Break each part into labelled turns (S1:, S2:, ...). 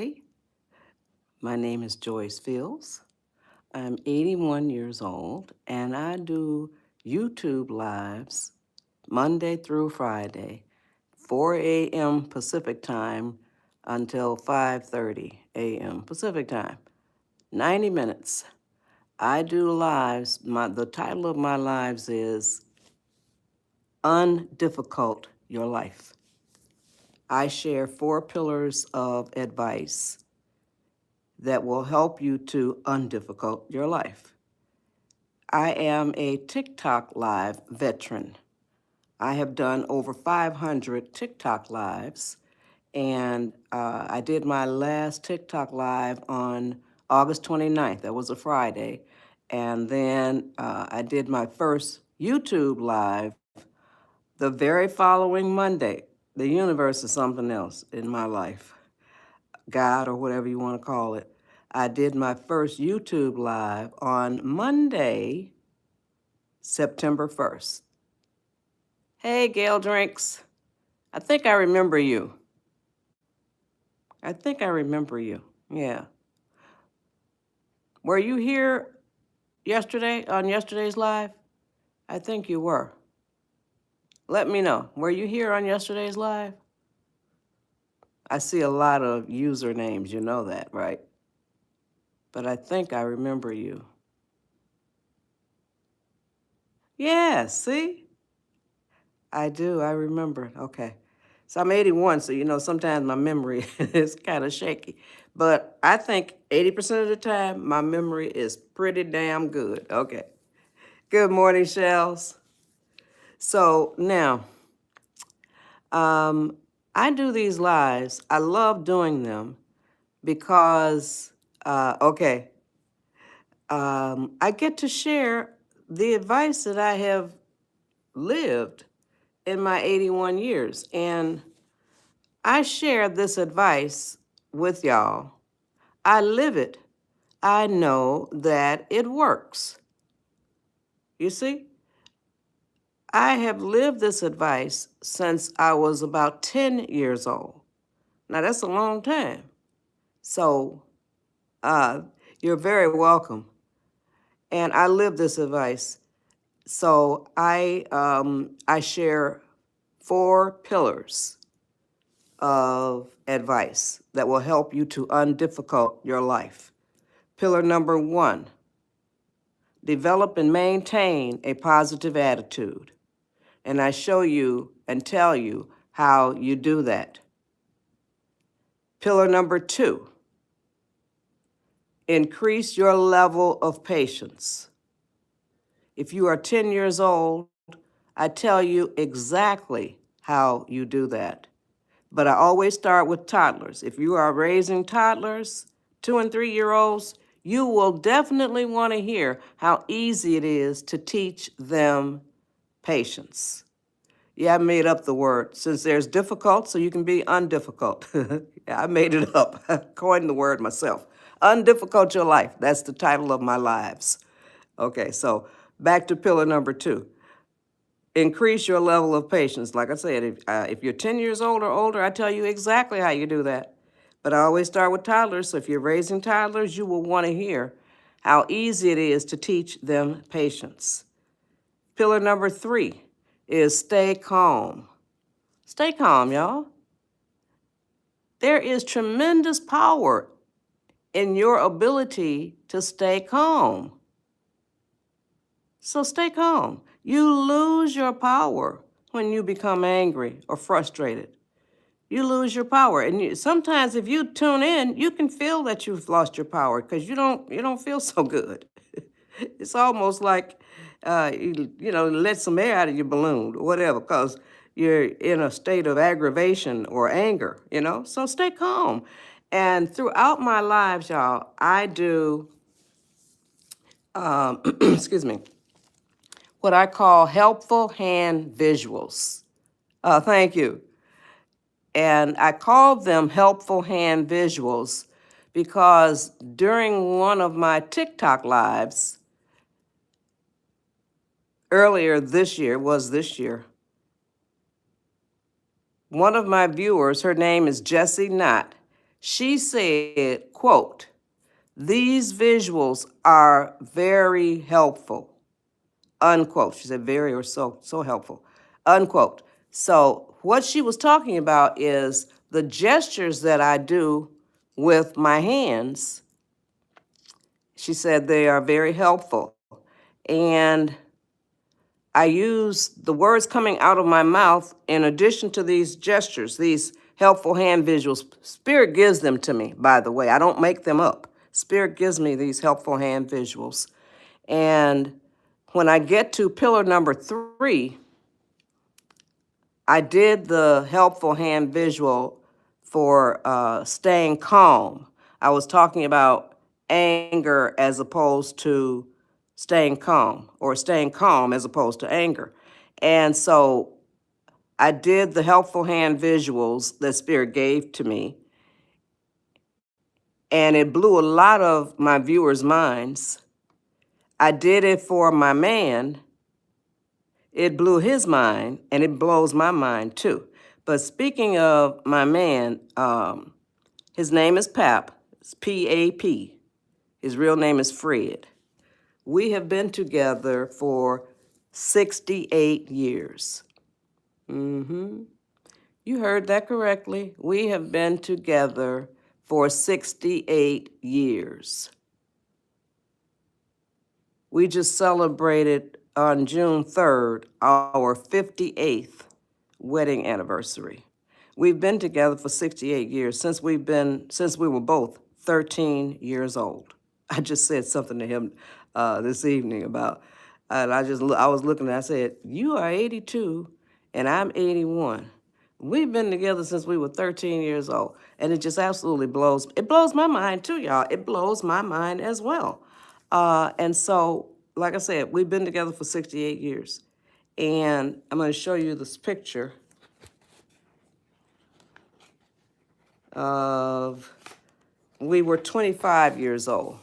S1: everybody. My name is Joyce Fields. I'm 81 years old, and I do YouTube Lives Monday through Friday, 4 a.m. Pacific Time until 5:30 a.m. Pacific Time. 90 minutes. I do lives. The title of my lives is Undifficult Your Life. I share 4 pillars of advice that will help you to undifficult your life. I am a TikTok Live veteran. I have done over 500 TikTok Lives, and I did my last TikTok Live on August 29th. That was a Friday. And then I did my first YouTube Live the very following Monday. The universe is something else in my life. God, or whatever you want to call it. I did my first YouTube Live on Monday, September 1st. Hey, Gail Drinks. I think I remember you. Yeah. Were you here yesterday on yesterday's live? I think you were. Let me know. Were you here on yesterday's live? I see a lot of usernames, you know that, right? But I think I remember you. Yeah, see? I do, I remember. Okay. So I'm 81, so sometimes my memory is kind of shaky. But I think 80% of the time, my memory is pretty damn good. Okay. Good morning, Shells. So now, I do these lives. I love doing them because, I get to share the advice that I have lived in my 81 years. And I share this advice with y'all. I live it. I know that it works. You see, I have lived this advice since I was about 10 years old. Now, that's a long time. So, you're very welcome. And I live this advice. So, I share 4 pillars of advice that will help you to undifficult your life. Pillar number 1, develop and maintain a positive attitude. And I show you and tell you how you do that. Pillar number 2, increase your level of patience. If you are 10 years old, I tell you exactly how you do that. But I always start with toddlers. If you are raising toddlers, 2 and 3-year-olds, you will definitely want to hear how easy it is to teach them patience. Yeah, I made up the word. Since there's difficult, so you can be undifficult. Yeah, I made it up. I coined the word myself. Undifficult your life. That's the title of my lives. Okay, so back to pillar number 2. Increase your level of patience. Like I said, if you're 10 years old or older, I tell you exactly how you do that. But I always start with toddlers, so if you're raising toddlers, you will want to hear how easy it is to teach them patience. Pillar number 3 is stay calm. Stay calm, y'all. There is tremendous power in your ability to stay calm. So stay calm. You lose your power when you become angry or frustrated. You lose your power. And sometimes if you tune in, you can feel that you've lost your power because you don't feel so good. It's almost like, let some air out of your balloon or whatever, because you're in a state of aggravation or anger, So stay calm. And throughout my lives, y'all, I do, excuse me, what I call helpful hand visuals. Thank you. And I called them helpful hand visuals because during one of my TikTok lives earlier this year, one of my viewers, her name is Jessie Knott, She said, quote, "These visuals are very helpful," unquote. She said very or so helpful, unquote. So what she was talking about is the gestures that I do with my hands. She said they are very helpful. And I use the words coming out of my mouth in addition to these gestures, these helpful hand visuals. Spirit gives them to me, by the way. I don't make them up. Spirit gives me these helpful hand visuals. And when I get to pillar number 3, I did the helpful hand visual for staying calm. I was talking about anger as opposed to staying calm, or staying calm as opposed to anger. And so I did the helpful hand visuals that Spirit gave to me, and it blew a lot of my viewers' minds. I did it for my man. It blew his mind, and it blows my mind too. But speaking of my man, his name is Pap. It's P-A-P. His real name is Fred. We have been together for 68 years. You heard that correctly. We have been together for 68 years. We just celebrated on June 3rd our 58th wedding anniversary. We've been together for 68 years since we were both 13 years old. I just said something to him this evening about, and I was looking and I said, "You are 82 and I'm 81. We've been together since we were 13 years old." And it just absolutely blows my mind too, y'all. It blows my mind as well. And so, like I said, we've been together for 68 years. And I'm going to show you this picture of, we were 25 years old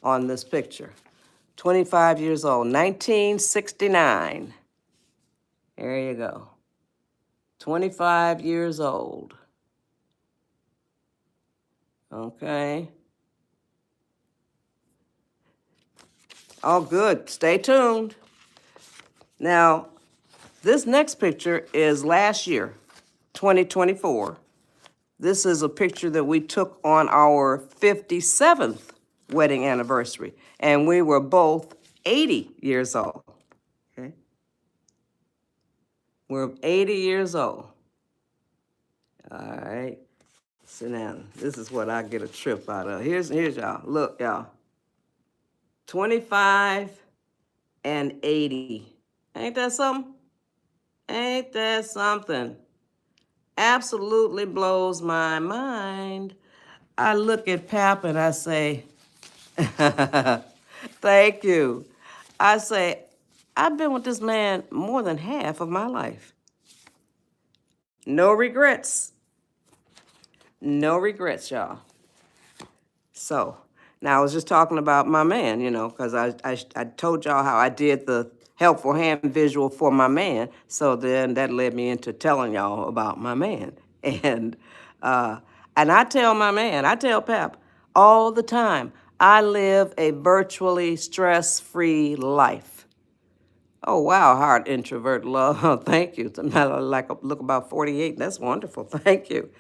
S1: on this picture. 25 years old, 1969. There you go. 25 years old. Okay. Oh, good. Stay tuned. Now, this next picture is last year, 2024. This is a picture that we took on our 57th wedding anniversary, and we were both 80 years old. Okay? We're 80 years old. All right. So now, this is what I get a trip out of. Here's y'all. Look, y'all. 25 and 80. Ain't that something? Ain't that something? Absolutely blows my mind. I look at Pap and I say, thank you. I say, I've been with this man more than half of my life. No regrets. No regrets, y'all. So, now I was just talking about my man, because I told y'all how I did the helpful hand visual for my man. So then that led me into telling y'all about my man. And I tell Pap all the time, I live a virtually stress-free life. Oh, wow, heart introvert love. Thank you. I look about 48. That's wonderful. Thank you.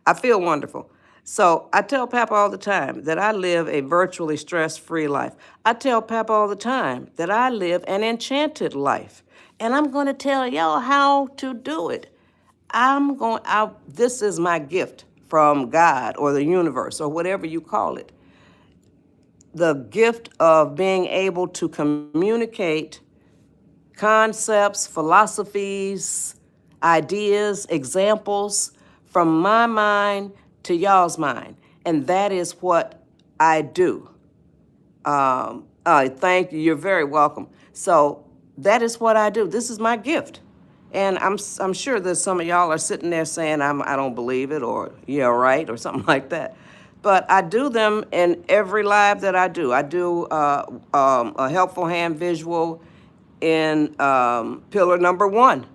S1: I feel wonderful. So I tell Pap all the time that I live a virtually stress-free life. I tell Pap all the time that I live an enchanted life. And I'm going to tell y'all how to do it. This is my gift from God or the universe or whatever you call it. The gift of being able to communicate concepts, philosophies, ideas, examples from my mind to y'all's mind. And that is what I do. Thank you. You're very welcome. So that is what I do. This is my gift. And I'm sure that some of y'all are sitting there saying, I don't believe it, or yeah, right, or something like that. But I do them in every live that I do. I do a helpful hand visual in pillar number 1.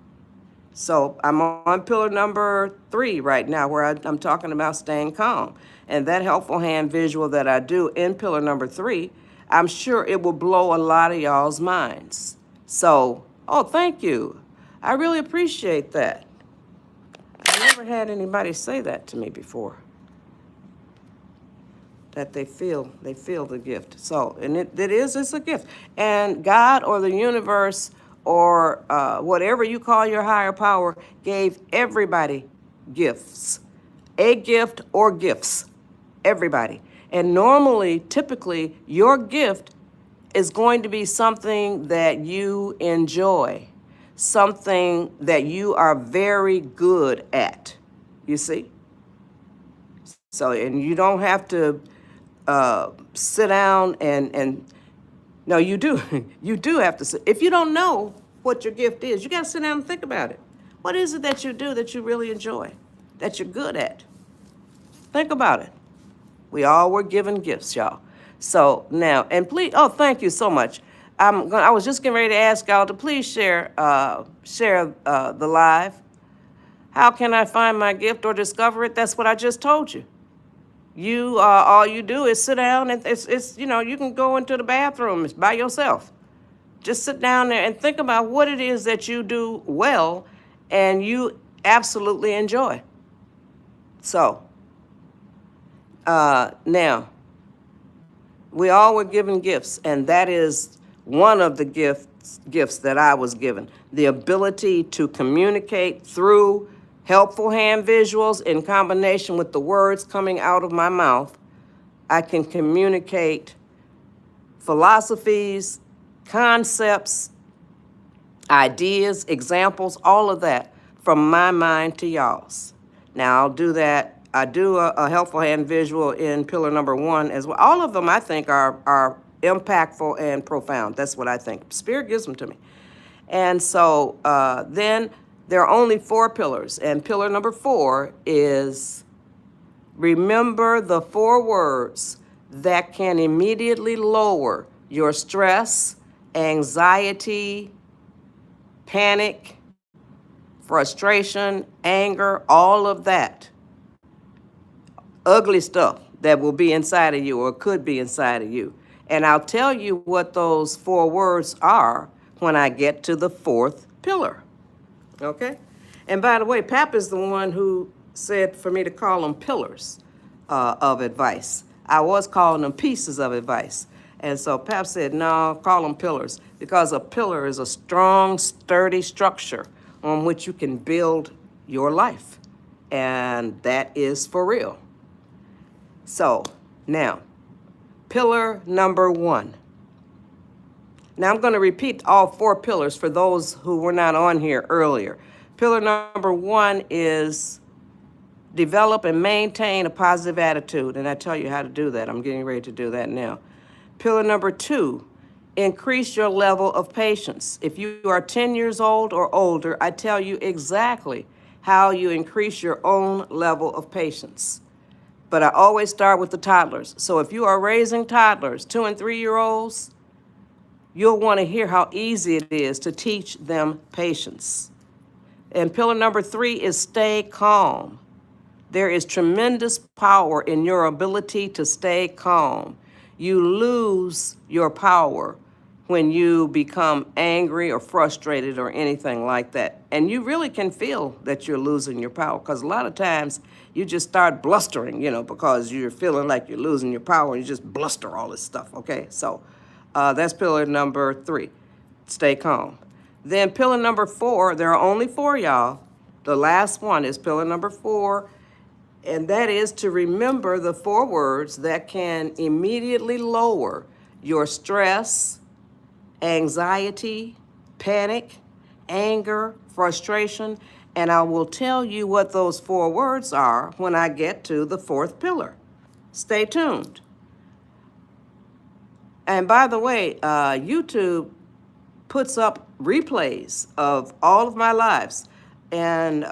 S1: So I'm on pillar number 3 right now, where I'm talking about staying calm. And that helpful hand visual that I do in pillar number 3, I'm sure it will blow a lot of y'all's minds. So, oh, thank you. I really appreciate that. I never had anybody say that to me before. That they feel the gift. So, and it's a gift. And God or the universe or whatever you call your higher power gave everybody gifts. A gift or gifts. Everybody. And normally, typically, your gift is going to be something that you enjoy, something that you are very good at. You see? So, and you don't have to sit down and no, you do. You do have to sit. If you don't know what your gift is, you got to sit down and think about it. What is it that you do that you really enjoy, that you're good at? Think about it. We all were given gifts, y'all. So now, and please, oh, thank you so much. I was just getting ready to ask y'all to please share the live. How can I find my gift or discover it? That's what I just told you. You all you do is sit down and it's you can go into the bathroom by yourself. Just sit down there and think about what it is that you do well and you absolutely enjoy. So now we all were given gifts, and that is one of the gifts that I was given, the ability to communicate through helpful hand visuals in combination with the words coming out of my mouth. I can communicate philosophies, concepts, ideas, examples, all of that from my mind to y'all's. Now I'll do that. I do a helpful hand visual in pillar number 1 as well. All of them I think are impactful and profound. That's what I think. Spirit gives them to me. And so then there are only 4 pillars, and pillar number 4 is remember the 4 words that can immediately lower your stress, anxiety, panic, frustration, anger, all of that. Ugly stuff that will be inside of you or could be inside of you. And I'll tell you what those 4 words are when I get to the 4th pillar. Okay? And by the way, Pap is the one who said for me to call them pillars of advice. I was calling them pieces of advice. And so Pap said, no, call them pillars, because a pillar is a strong, sturdy structure on which you can build your life. And that is for real. So now, pillar number 1. Now I'm going to repeat all 4 pillars for those who were not on here earlier. Pillar number 1 is develop and maintain a positive attitude. And I tell you how to do that. I'm getting ready to do that now. Pillar number 2, increase your level of patience. If you are 10 years old or older, I tell you exactly how you increase your own level of patience. But I always start with the toddlers. So if you are raising toddlers, 2- and 3-year-olds, you'll want to hear how easy it is to teach them patience. And pillar number 3 is stay calm. There is tremendous power in your ability to stay calm. You lose your power when you become angry or frustrated or anything like that. And you really can feel that you're losing your power, because a lot of times you just start blustering, because you're feeling like you're losing your power and you just bluster all this stuff, okay? So that's pillar number 3, stay calm. Then pillar number 4, there are only 4, y'all. The last one is pillar number 4, and that is to remember the 4 words that can immediately lower your stress, anxiety, panic, anger, frustration, and I will tell you what those 4 words are when I get to the 4th pillar. Stay tuned. And by the way, YouTube puts up replays of all of my lives. And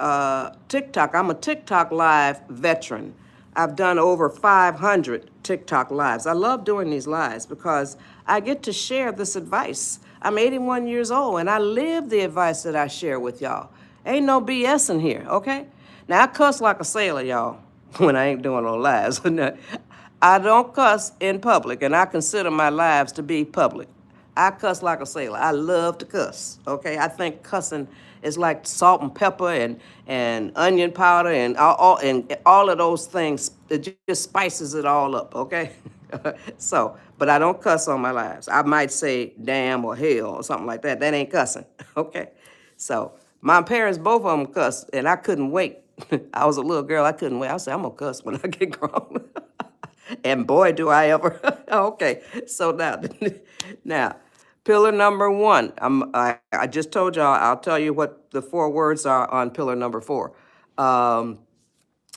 S1: TikTok, I'm a TikTok live veteran. I've done over 500 TikTok lives. I love doing these lives because I get to share this advice. I'm 81 years old, and I live the advice that I share with y'all. Ain't no BS in here, okay? Now, I cuss like a sailor, y'all. when I ain't doing no lives. I don't cuss in public, and I consider my lives to be public. I cuss like a sailor. I love to cuss. Okay, I think cussing is like salt and pepper and onion powder and all of those things. It just spices it all up. Okay, so but I don't cuss on my lives. I might say damn or hell or something like that. That ain't cussing. Okay, so my parents, both of them cussed, and I couldn't wait. I was a little girl. I couldn't wait. I said, I'm gonna cuss when I get grown. And boy, do I ever. Okay, so now, pillar number one. I just told y'all, I'll tell you what the 4 words are on pillar number 4.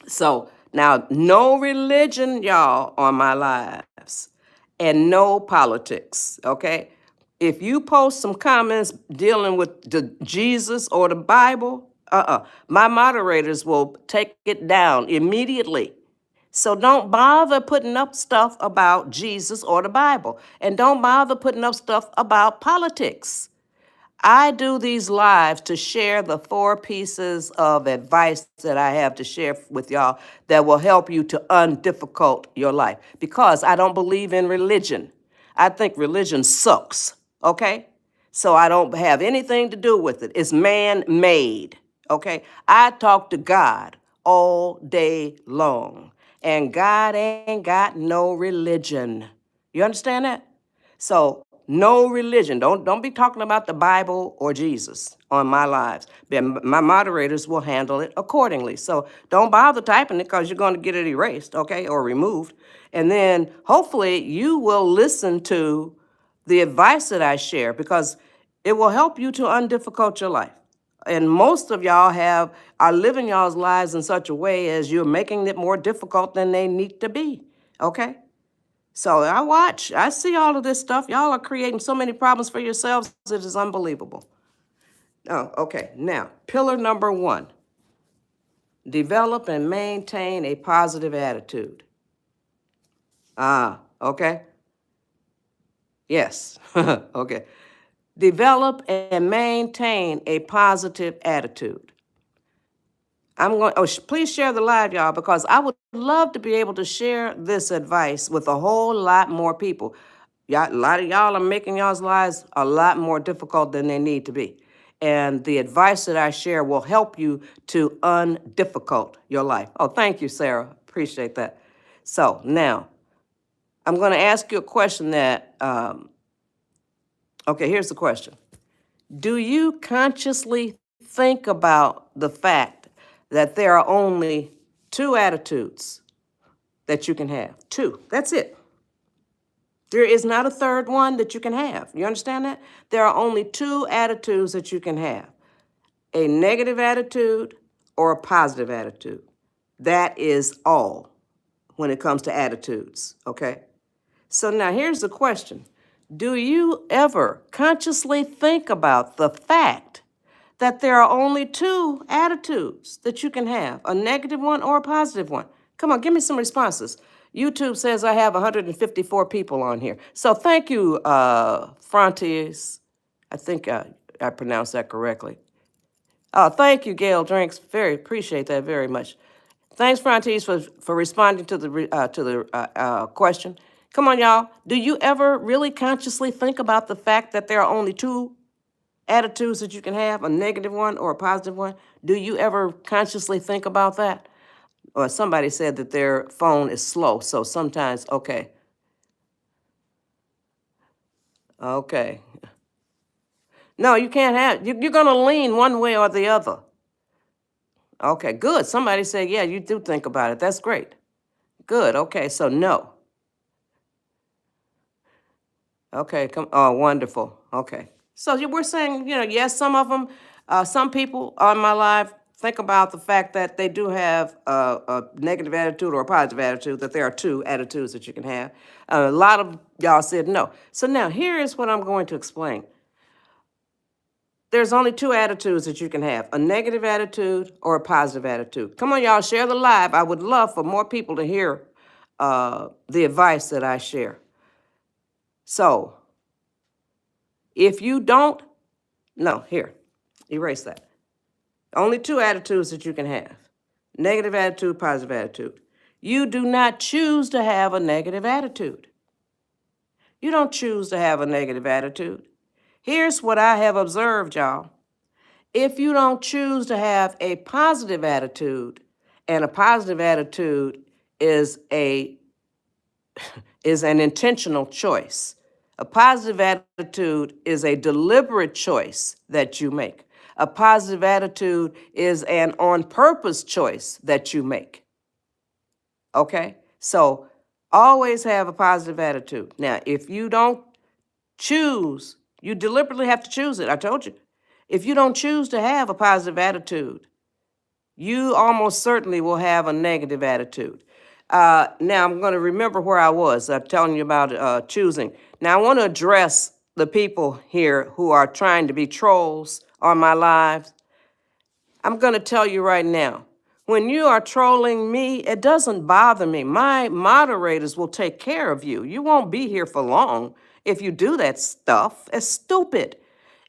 S1: So now, no religion, y'all, on my lives, and no politics, okay? If you post some comments dealing with the Jesus or the Bible, my moderators will take it down immediately. So don't bother putting up stuff about Jesus or the Bible, and don't bother putting up stuff about politics. I do these lives to share the 4 pieces of advice that I have to share with y'all that will help you to undifficult your life, because I don't believe in religion. I think religion sucks, okay? So I don't have anything to do with it. It's man-made, okay? I talk to God all day long, and God ain't got no religion. You understand that? So no religion. Don't be talking about the Bible or Jesus on my lives. Then my moderators will handle it accordingly. So don't bother typing it, because you're going to get it erased, okay, or removed. And then hopefully you will listen to the advice that I share, because it will help you to undifficult your life. And most of y'all are living y'all's lives in such a way as you're making it more difficult than they need to be, okay? So I see all of this stuff. Y'all are creating so many problems for yourselves. It is unbelievable. Oh, okay. Now, pillar number 1, develop and maintain a positive attitude. Okay. Yes. Okay. Develop and maintain a positive attitude. Please share the live, y'all, because I would love to be able to share this advice with a whole lot more people. A lot of y'all are making y'all's lives a lot more difficult than they need to be. And the advice that I share will help you to undifficult your life. Oh, thank you, Sarah. Appreciate that. So now, I'm going to ask you a question okay, here's the question. Do you consciously think about the fact that there are only 2 attitudes that you can have? 2. That's it. There is not a third one that you can have. You understand that? There are only 2 attitudes that you can have: a negative attitude or a positive attitude. That is all when it comes to attitudes, okay? So now here's the question. Do you ever consciously think about the fact that there are only 2 attitudes that you can have, a negative one or a positive one? Come on, give me some responses. YouTube says I have 154 people on here. So thank you, Frontiers. I think I pronounced that correctly. Thank you, Gail Drinks. Appreciate that very much. Thanks, Frontiers, for responding to the question. Come on, y'all. Do you ever really consciously think about the fact that there are only 2 attitudes that you can have, a negative one or a positive one? Do you ever consciously think about that? Or somebody said that their phone is slow, so sometimes, okay. Okay. No, you can't have, you're going to lean one way or the other. Okay, good. Somebody said, yeah, you do think about it. That's great. Good. Okay, so no. Okay, wonderful. Okay. So we're saying, yes, some of them, some people on my live think about the fact that they do have a negative attitude or a positive attitude, that there are 2 attitudes that you can have. A lot of y'all said no. So now here is what I'm going to explain. There's only 2 attitudes that you can have, a negative attitude or a positive attitude. Come on, y'all, share the live. I would love for more people to hear the advice that I share. So if you don't, no, here, erase that. Only 2 attitudes that you can have: negative attitude, positive attitude. You do not choose to have a negative attitude. You don't choose to have a negative attitude. Here's what I have observed, y'all. If you don't choose to have a positive attitude, and a positive attitude is an intentional choice. A positive attitude is a deliberate choice that you make. A positive attitude is an on-purpose choice that you make. Okay? So always have a positive attitude. Now, if you don't choose, you deliberately have to choose it. I told you. If you don't choose to have a positive attitude, you almost certainly will have a negative attitude. Now, I'm going to remember where I was. I'm telling you about choosing. Now, I want to address the people here who are trying to be trolls on my lives. I'm going to tell you right now, when you are trolling me, it doesn't bother me. My moderators will take care of you. You won't be here for long if you do that stuff. It's stupid.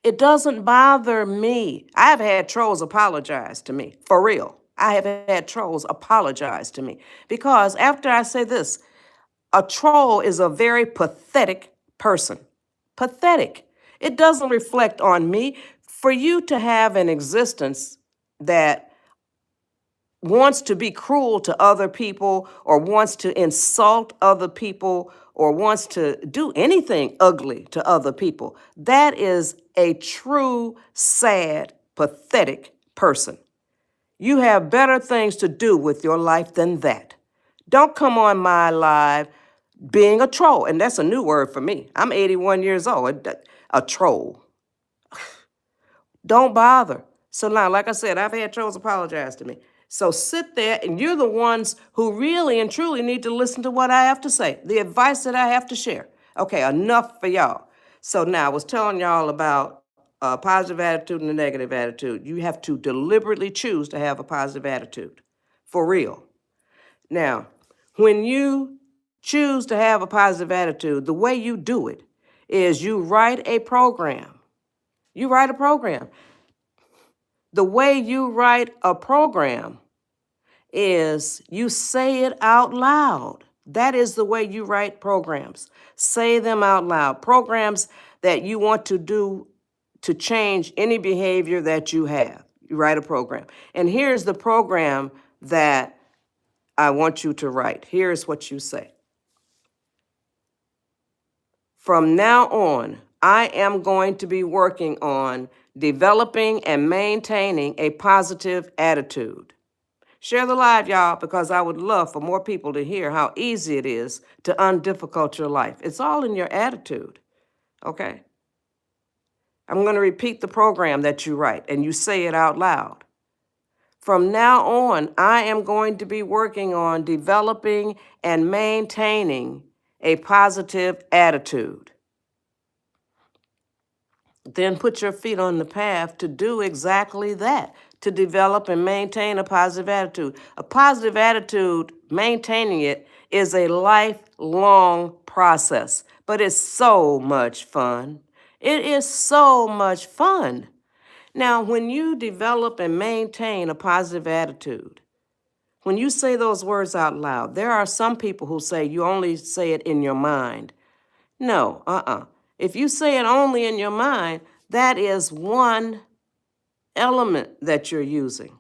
S1: It doesn't bother me. I've had trolls apologize to me, for real. I have had trolls apologize to me because after I say this, a troll is a very pathetic person. Pathetic. It doesn't reflect on me. For you to have an existence that wants to be cruel to other people or wants to insult other people or wants to do anything ugly to other people, that is a true, sad, pathetic person. You have better things to do with your life than that. Don't come on my live being a troll. And that's a new word for me. I'm 81 years old, a troll. Don't bother. So now, like I said, I've had trolls apologize to me. So sit there, and you're the ones who really and truly need to listen to what I have to say, the advice that I have to share. Okay, enough for y'all. So now I was telling y'all about a positive attitude and a negative attitude. You have to deliberately choose to have a positive attitude, for real. Now, when you choose to have a positive attitude, the way you do it is you write a program. You write a program. The way you write a program is you say it out loud. That is the way you write programs. Say them out loud. Programs that you want to do to change any behavior that you have. You write a program. And here's the program that I want you to write. Here's what you say. From now on, I am going to be working on developing and maintaining a positive attitude. Share the live, y'all, because I would love for more people to hear how easy it is to undifficult your life. It's all in your attitude, okay? I'm going to repeat the program that you write, and you say it out loud. From now on, I am going to be working on developing and maintaining a positive attitude. Then put your feet on the path to do exactly that, to develop and maintain a positive attitude. A positive attitude, maintaining it, is a lifelong process, but it's so much fun. It is so much fun. Now, when you develop and maintain a positive attitude, when you say those words out loud, there are some people who say you only say it in your mind. No, If you say it only in your mind, that is one element that you're using.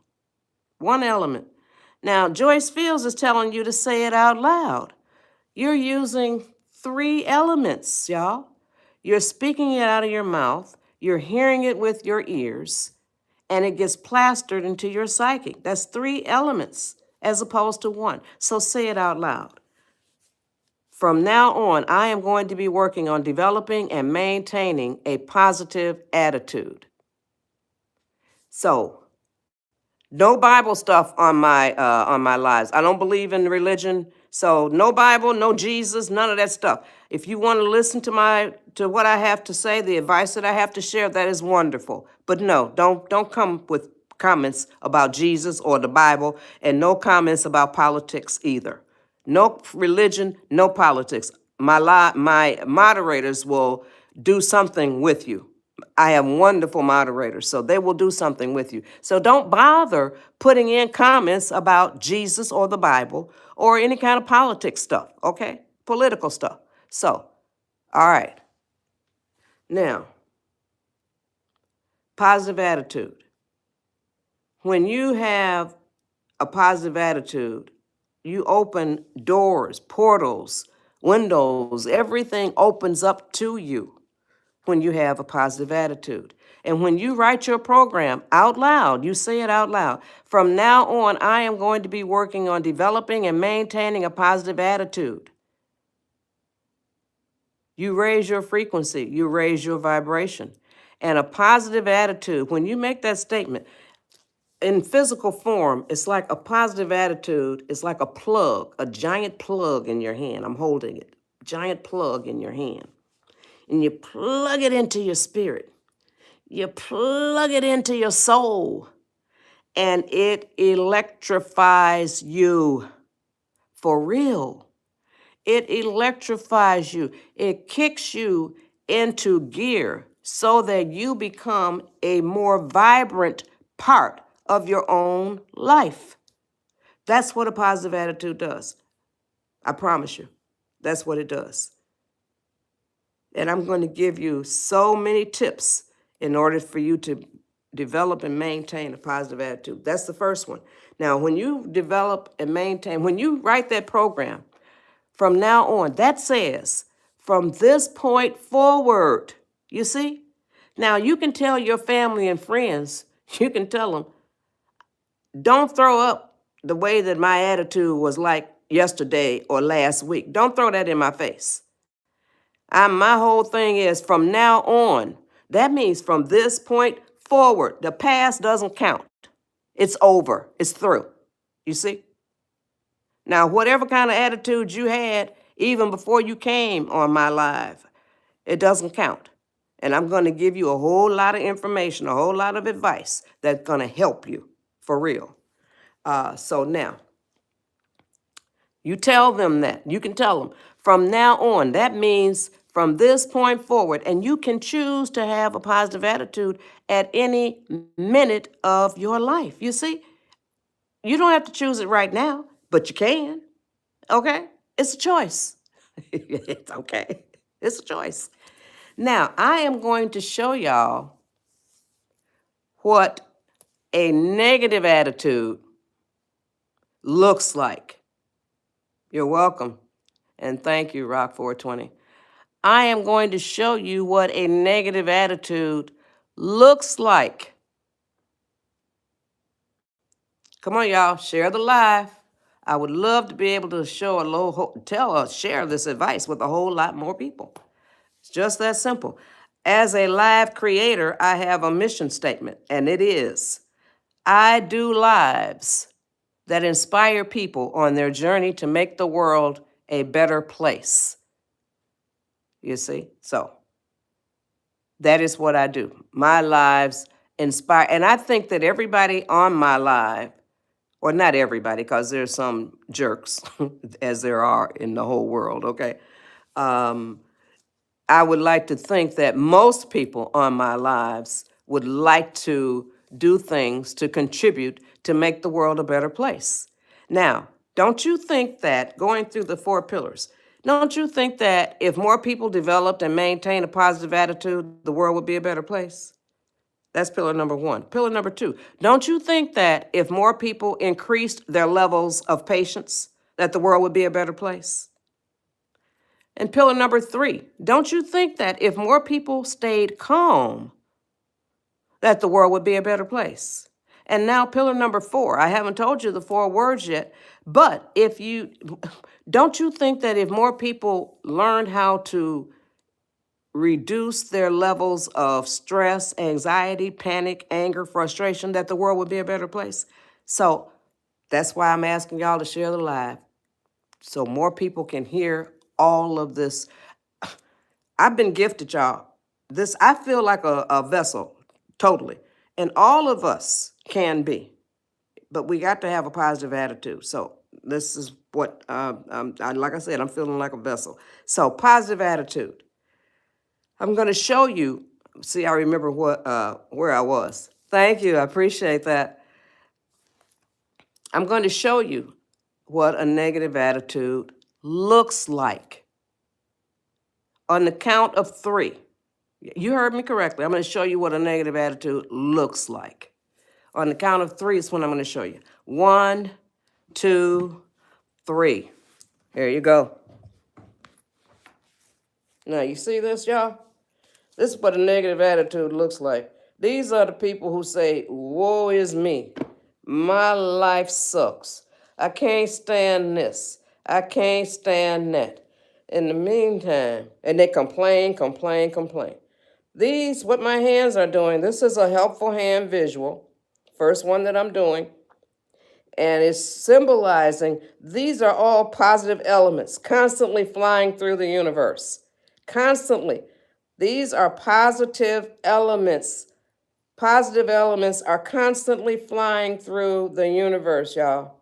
S1: One element. Now, Joyce Fields is telling you to say it out loud. You're using 3 elements, y'all. You're speaking it out of your mouth, you're hearing it with your ears, and it gets plastered into your psyche. That's 3 elements as opposed to 1. So say it out loud. From now on, I am going to be working on developing and maintaining a positive attitude. So, no Bible stuff on my lives. I don't believe in religion, so no Bible, no Jesus, none of that stuff. If you want to listen to what I have to say, the advice that I have to share, that is wonderful. But no, don't come with comments about Jesus or the Bible, and no comments about politics either. No religion, no politics. My moderators will do something with you. I have wonderful moderators, so they will do something with you. So don't bother putting in comments about Jesus or the Bible or any kind of politics stuff, okay? Political stuff. So, all right. Now, positive attitude. When you have a positive attitude, you open doors, portals, windows, everything opens up to you when you have a positive attitude. And when you write your program out loud, you say it out loud. From now on, I am going to be working on developing and maintaining a positive attitude. You raise your frequency, you raise your vibration. And a positive attitude, when you make that statement, in physical form, it's like a positive attitude. It's like a plug, a giant plug in your hand. I'm holding it, giant plug in your hand. And you plug it into your spirit. You plug it into your soul. And it electrifies you for real. It electrifies you. It kicks you into gear so that you become a more vibrant part of your own life. That's what a positive attitude does. I promise you. That's what it does. And I'm going to give you so many tips in order for you to develop and maintain a positive attitude. That's the first one. Now, when you develop and maintain, when you write that program, from now on, that says, from this point forward, you see? Now, you can tell your family and friends, you can tell them, don't throw up the way that my attitude was like yesterday or last week. Don't throw that in my face. My whole thing is from now on. That means from this point forward. The past doesn't count. It's over. It's through. You see? Now, whatever kind of attitude you had, even before you came on my live, it doesn't count. And I'm going to give you a whole lot of information, a whole lot of advice that's going to help you for real. So now, you tell them that. You can tell them from now on. That means from this point forward. And you can choose to have a positive attitude at any minute of your life. You see, you don't have to choose it right now, but you can. Okay? It's a choice. It's okay. It's a choice. Now, I am going to show y'all what a negative attitude looks like. You're welcome. And thank you, Rock 420. I am going to show you what a negative attitude looks like. Come on, y'all, share the live. I would love to be able to share this advice with a whole lot more people. It's just that simple. As a live creator, I have a mission statement, and it is, I do lives that inspire people on their journey to make the world a better place. You see? So that is what I do. My lives inspire, and I think that everybody on my live, or not everybody, because there's some jerks, as there are in the whole world, okay? I would like to think that most people on my lives would like to do things to contribute to make the world a better place. Now, don't you think that going through the 4 pillars, don't you think that if more people developed and maintained a positive attitude, the world would be a better place? That's pillar number 1. Pillar number 2, don't you think that if more people increased their levels of patience, that the world would be a better place? And pillar number 3, don't you think that if more people stayed calm, that the world would be a better place? And now pillar number 4, I haven't told you the 4 words yet, but don't you think that if more people learned how to reduce their levels of stress, anxiety, panic, anger, frustration, that the world would be a better place? So that's why I'm asking y'all to share the live, so more people can hear all of this. I've been gifted, y'all. I feel like a vessel, totally. And all of us can be, but we got to have a positive attitude. So this is what, like I said, I'm feeling like a vessel. So positive attitude. I'm going to show you. See, I remember where I was. Thank you. I appreciate that. I'm going to show you what a negative attitude looks like. On the count of 3, you heard me correctly. I'm going to show you what a negative attitude looks like. On the count of 3 is when I'm going to show you. 1, 2, 3. Here you go. Now, you see this, y'all? This is what a negative attitude looks like. These are the people who say, woe is me. My life sucks. I can't stand this. I can't stand that. In the meantime, and they complain. These, what my hands are doing, this is a helpful hand visual. First one that I'm doing. And it's symbolizing these are all positive elements constantly flying through the universe. Constantly. These are positive elements. Positive elements are constantly flying through the universe, y'all,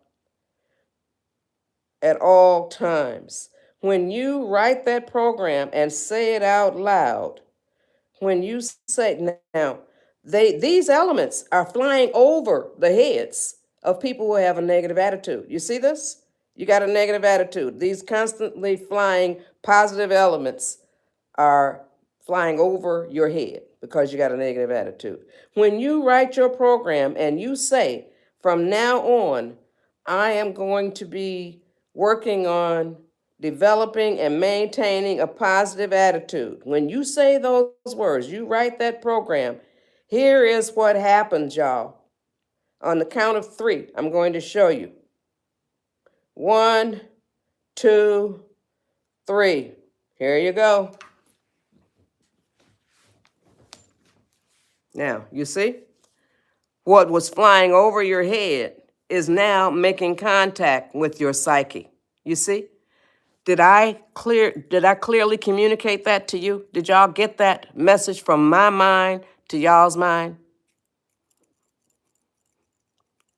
S1: at all times. When you write that program and say it out loud, when you say, now, these elements are flying over the heads of people who have a negative attitude. You see this? You got a negative attitude. These constantly flying positive elements are flying over your head because you got a negative attitude. When you write your program and you say, from now on, I am going to be working on developing and maintaining a positive attitude. When you say those words, you write that program, here is what happens, y'all. On the count of 3, I'm going to show you. 1, 2, 3. Here you go. Now, you see? What was flying over your head is now making contact with your psyche. You see? Did I clearly communicate that to you? Did y'all get that message from my mind to y'all's mind?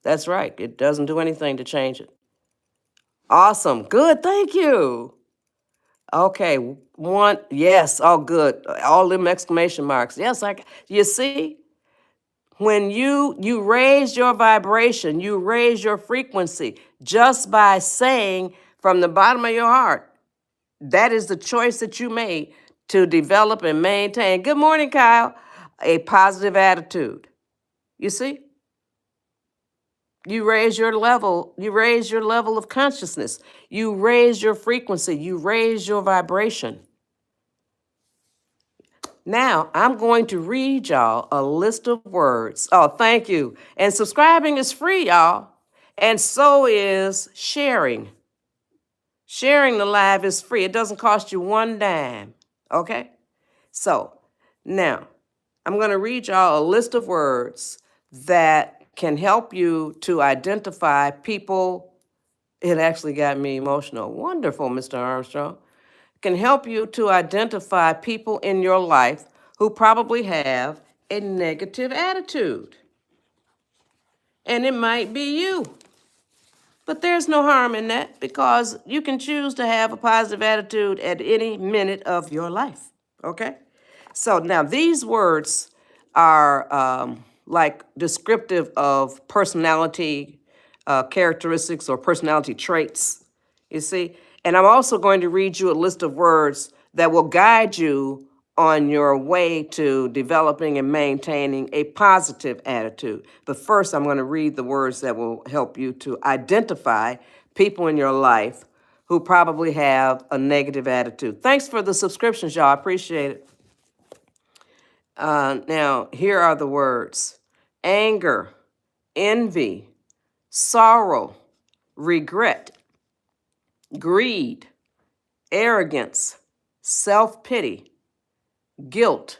S1: That's right. It doesn't do anything to change it. Awesome. Good. Thank you. Okay. 1. Yes. Oh, good. All them exclamation marks. Yes. You see? When you raise your vibration, you raise your frequency just by saying from the bottom of your heart, that is the choice that you made to develop and maintain. Good morning, Kyle. A positive attitude. You see? You raise your level of consciousness. You raise your frequency. You raise your vibration. Now, I'm going to read y'all a list of words. Oh, thank you. And subscribing is free, y'all. And so is sharing. Sharing the live is free. It doesn't cost you 1 dime. Okay? So, now, I'm going to read y'all a list of words that can help you to identify people. It actually got me emotional. Wonderful, Mr. Armstrong. Can help you to identify people in your life who probably have a negative attitude. And it might be you. But there's no harm in that because you can choose to have a positive attitude at any minute of your life. Okay? So now these words are like descriptive of personality characteristics or personality traits, you see? And I'm also going to read you a list of words that will guide you on your way to developing and maintaining a positive attitude. But first, I'm going to read the words that will help you to identify people in your life who probably have a negative attitude. Thanks for the subscriptions, y'all. I appreciate it. Now, here are the words: anger, envy, sorrow, regret, greed, arrogance, self-pity, guilt,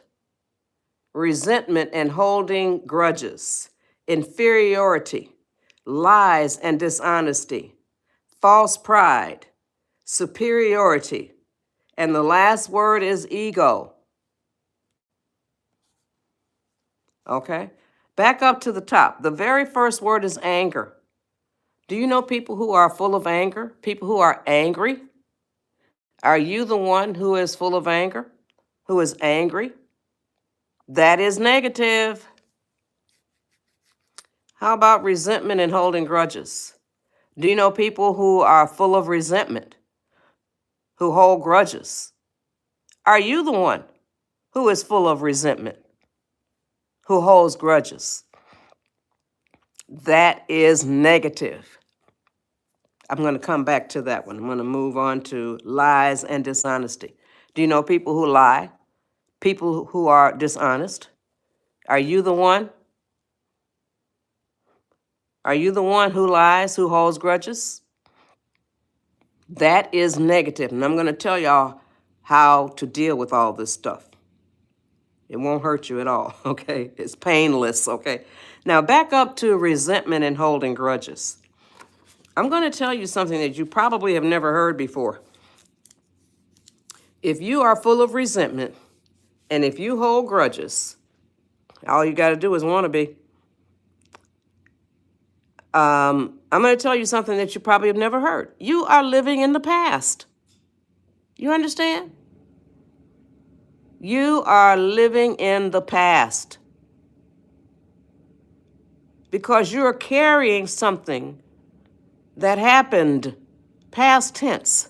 S1: resentment and holding grudges, inferiority, lies and dishonesty, false pride, superiority, and the last word is ego. Okay? Back up to the top. The very first word is anger. Do you know people who are full of anger? People who are angry? Are you the one who is full of anger? Who is angry? That is negative. How about resentment and holding grudges? Do you know people who are full of resentment, who hold grudges? Are you the one who is full of resentment, who holds grudges? That is negative. I'm going to come back to that one. I'm going to move on to lies and dishonesty. Do you know people who lie? People who are dishonest? Are you the one? Are you the one who lies, who holds grudges? That is negative. And I'm going to tell y'all how to deal with all this stuff. It won't hurt you at all, okay? It's painless, okay? Now, back up to resentment and holding grudges. I'm going to tell you something that you probably have never heard before. If you are full of resentment and if you hold grudges, all you got to do is want to be. I'm going to tell you something that you probably have never heard. You are living in the past. You understand? You are living in the past because you're carrying something that happened past tense.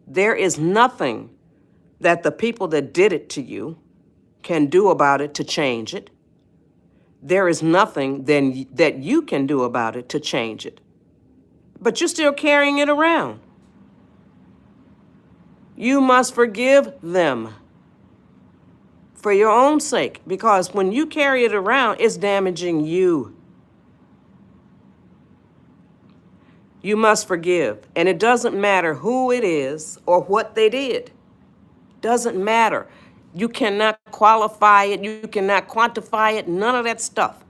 S1: There is nothing that the people that did it to you can do about it to change it. There is nothing then that you can do about it to change it. But you're still carrying it around. You must forgive them for your own sake, because when you carry it around, it's damaging you. You must forgive. And it doesn't matter who it is or what they did. Doesn't matter. You cannot qualify it. You cannot quantify it. None of that stuff.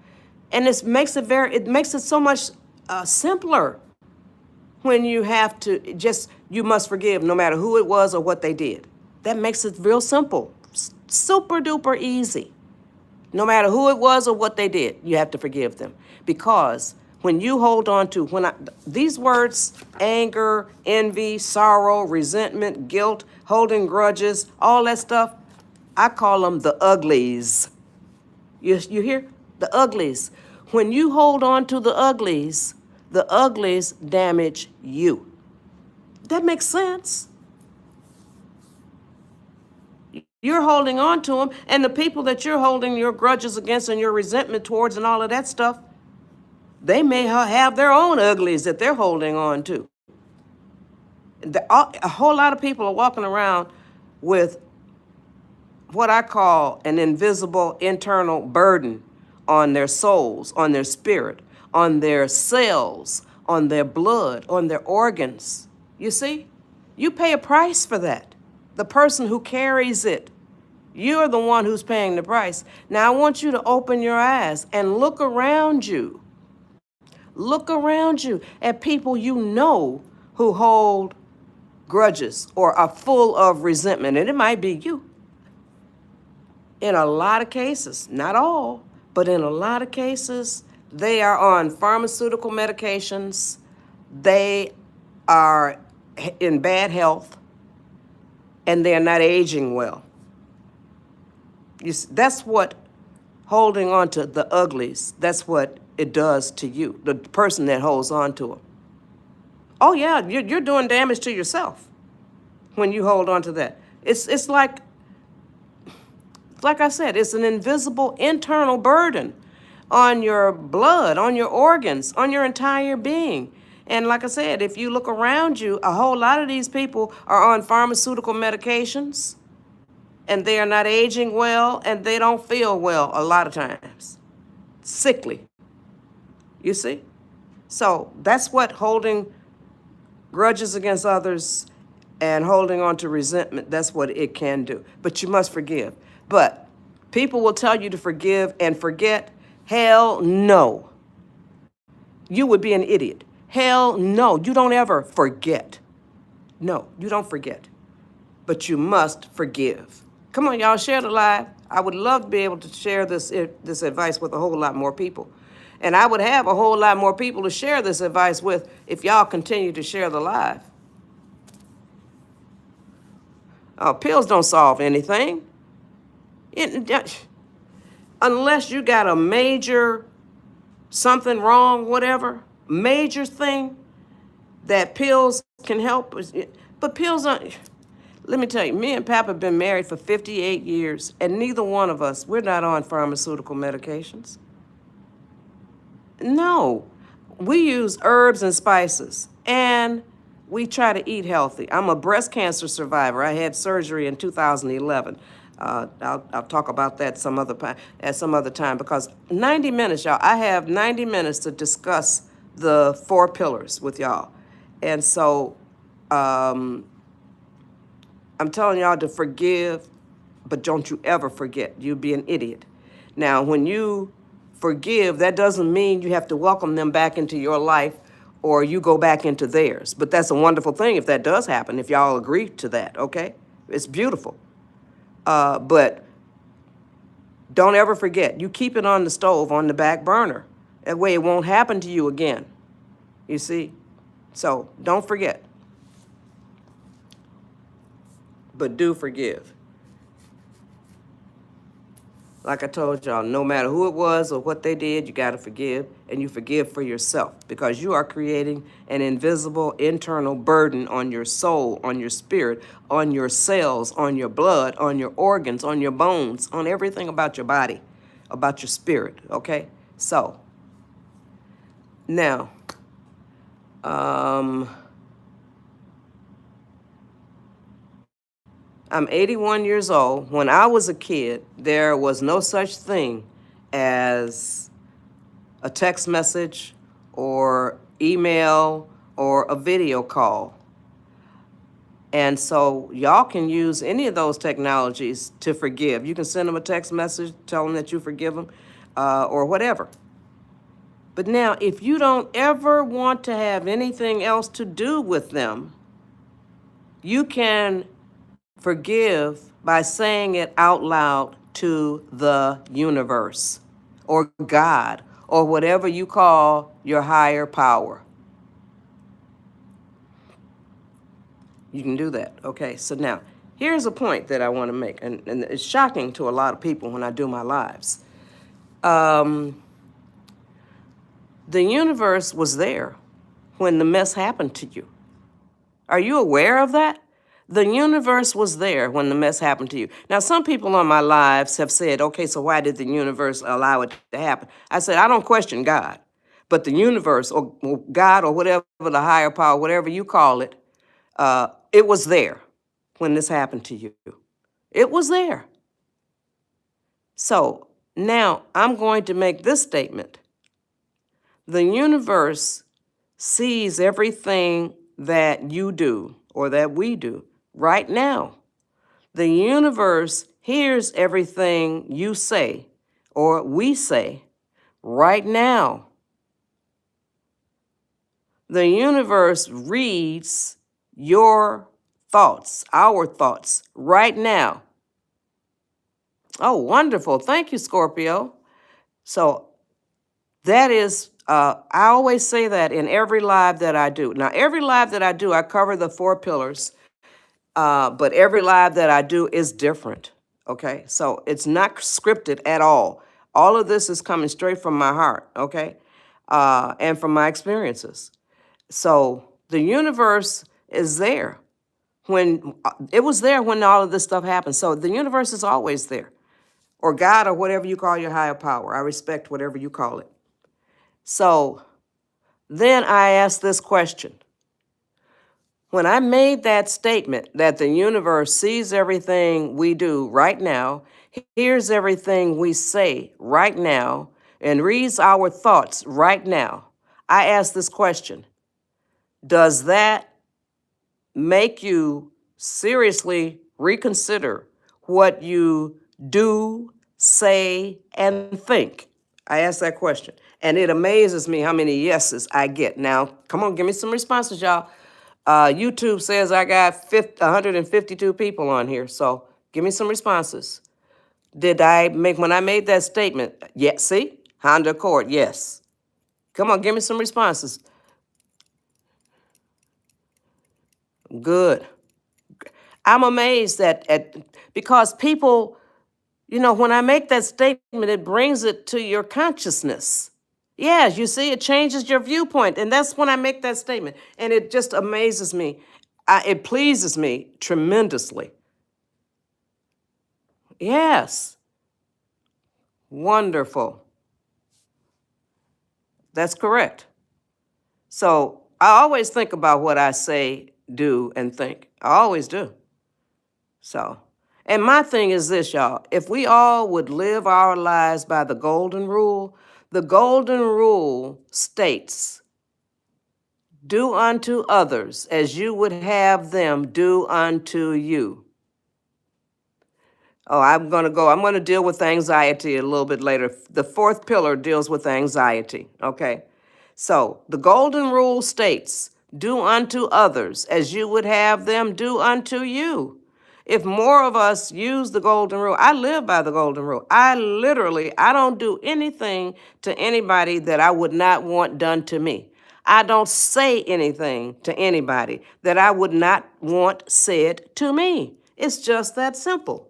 S1: And it makes it so much simpler when you have to you must forgive no matter who it was or what they did. That makes it real simple. Super duper easy. No matter who it was or what they did, you have to forgive them. Because when you hold on to, these words, anger, envy, sorrow, resentment, guilt, holding grudges, all that stuff, I call them the uglies. You hear? The uglies. When you hold on to the uglies damage you. That makes sense. You're holding on to them, and the people that you're holding your grudges against and your resentment towards and all of that stuff, they may have their own uglies that they're holding on to. A whole lot of people are walking around with what I call an invisible internal burden on their souls, on their spirit, on their cells, on their blood, on their organs. You see? You pay a price for that. The person who carries it, you're the one who's paying the price. Now I want you to open your eyes and look around you. Look around you at people you know who hold grudges or are full of resentment, and it might be you. In a lot of cases, not all, but in a lot of cases, they are on pharmaceutical medications. They are in bad health, and they're not aging well. That's what holding on to the uglies, that's what it does to you, the person that holds on to them. Oh yeah, you're doing damage to yourself when you hold on to that. It's like I said, it's an invisible internal burden on your blood, on your organs, on your entire being. And like I said, if you look around you, a whole lot of these people are on pharmaceutical medications, and they are not aging well, and they don't feel well a lot of times. Sickly. You see? So that's what holding grudges against others and holding on to resentment, that's what it can do. But you must forgive. But people will tell you to forgive and forget. Hell no. You would be an idiot. Hell no. You don't ever forget. No, you don't forget. But you must forgive. Come on, y'all, share the live. I would love to be able to share this advice with a whole lot more people. And I would have a whole lot more people to share this advice with if y'all continue to share the live. Pills don't solve anything. Unless you got a major something wrong, whatever, major thing, that pills can help us, but pills aren't. Let me tell you, me and Papa have been married for 58 years, and neither one of us, we're not on pharmaceutical medications. No, we use herbs and spices, and we try to eat healthy. I'm a breast cancer survivor. I had surgery in 2011. I'll talk about that at some other time, because 90 minutes, y'all. I have 90 minutes to discuss the 4 pillars with y'all, and so I'm telling y'all to forgive, but don't you ever forget. You'd be an idiot. Now, when you forgive, that doesn't mean you have to welcome them back into your life or you go back into theirs. But that's a wonderful thing if that does happen, if y'all agree to that, okay? It's beautiful. But don't ever forget. You keep it on the stove, on the back burner. That way it won't happen to you again. You see? So don't forget. But do forgive. Like I told y'all, no matter who it was or what they did, you got to forgive, and you forgive for yourself, because you are creating an invisible internal burden on your soul, on your spirit, on your cells, on your blood, on your organs, on your bones, on everything about your body, about your spirit, okay? So, now, I'm 81 years old. When I was a kid, there was no such thing as a text message or email or a video call. And so y'all can use any of those technologies to forgive. You can send them a text message, tell them that you forgive them, or whatever. But now, if you don't ever want to have anything else to do with them, you can forgive by saying it out loud to the universe or God or whatever you call your higher power. You can do that. Okay, so now here's a point that I want to make, and it's shocking to a lot of people when I do my lives. The universe was there when the mess happened to you. Are you aware of that? The universe was there when the mess happened to you. Now, some people on my lives have said, okay, so why did the universe allow it to happen? I said, I don't question God, but the universe or God or whatever, the higher power, whatever you call it, it was there when this happened to you. It was there. So now I'm going to make this statement. The universe sees everything that you do or that we do right now. The universe hears everything you say or we say right now. The universe reads your thoughts, our thoughts, right now. Oh, wonderful. Thank you, Scorpio. So that is, I always say that in every live that I do. Now, every live that I do, I cover the 4 pillars, but every live that I do is different, okay? So it's not scripted at all. All of this is coming straight from my heart, okay? And from my experiences. So the universe is there when it was there when all of this stuff happened. So the universe is always there, or God, or whatever you call your higher power. I respect whatever you call it. So then I ask this question. When I made that statement that the universe sees everything we do right now, hears everything we say right now, and reads our thoughts right now, I ask this question. Does that make you seriously reconsider what you do, say, and think? I ask that question. And it amazes me how many yeses I get. Now, come on, give me some responses, y'all. YouTube says I got 152 people on here, so give me some responses. When I made that statement? Yeah, see? Honda Accord, yes. Come on, give me some responses. Good. I'm amazed because people, when I make that statement, it brings it to your consciousness. Yes, you see, it changes your viewpoint. And that's when I make that statement. And it just amazes me. It pleases me tremendously. Yes, wonderful. That's correct. So I always think about what I say, do, and think. I always do. So, and my thing is this, y'all. If we all would live our lives by the golden rule states, do unto others as you would have them do unto you. Oh, I'm going to deal with anxiety a little bit later. The fourth pillar deals with anxiety, okay? So the golden rule states, do unto others as you would have them do unto you. If more of us use the golden rule, I live by the golden rule. I don't do anything to anybody that I would not want done to me. I don't say anything to anybody that I would not want said to me. It's just that simple.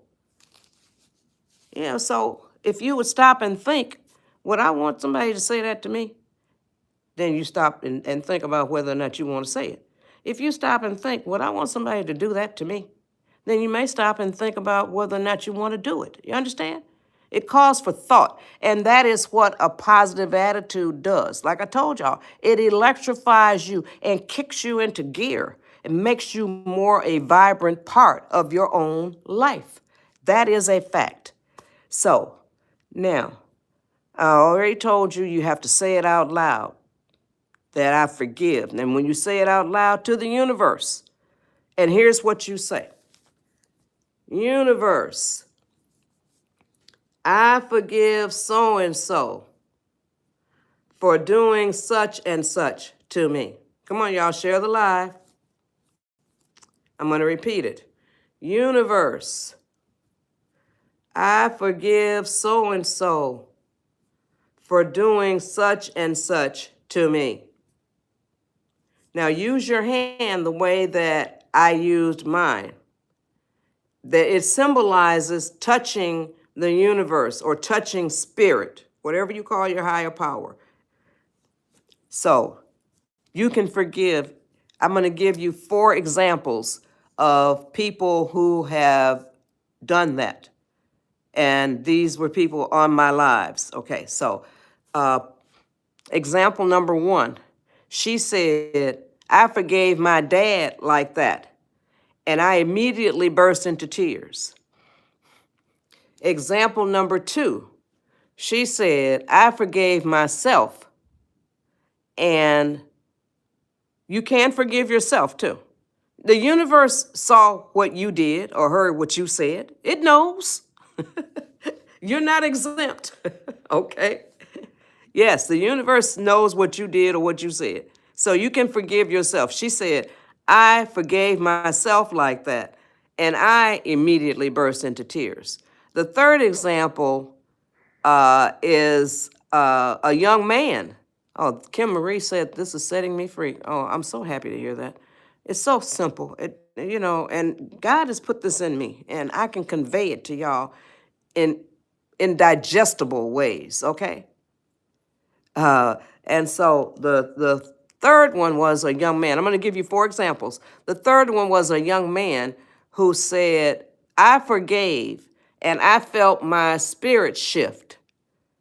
S1: So if you would stop and think, would I want somebody to say that to me? Then you stop and think about whether or not you want to say it. If you stop and think, would I want somebody to do that to me? Then you may stop and think about whether or not you want to do it. You understand? It calls for thought. And that is what a positive attitude does. Like I told y'all, it electrifies you and kicks you into gear. It makes you more a vibrant part of your own life. That is a fact. So, now, I already told you you have to say it out loud, that I forgive. And when you say it out loud to the universe, and here's what you say. Universe, I forgive so-and-so for doing such and such to me. Come on, y'all, share the live. I'm going to repeat it. Universe, I forgive so-and-so for doing such and such to me. Now use your hand the way that I used mine. That it symbolizes touching the universe or touching spirit, whatever you call your higher power. So you can forgive. I'm going to give you 4 examples of people who have done that. And these were people on my lives. Okay, so example number 1, she said, I forgave my dad like that. And I immediately burst into tears. Example number 2, she said, I forgave myself. And you can forgive yourself too. The universe saw what you did or heard what you said. It knows. You're not exempt. Okay? Yes, the universe knows what you did or what you said. So you can forgive yourself. She said, I forgave myself like that. And I immediately burst into tears. The third example is a young man. Oh, Kim Marie said, this is setting me free. Oh, I'm so happy to hear that. It's so simple. And God has put this in me, and I can convey it to y'all in digestible ways, okay? And so the third one was a young man. I'm going to give you 4 examples. The third one was a young man who said, I forgave, and I felt my spirit shift.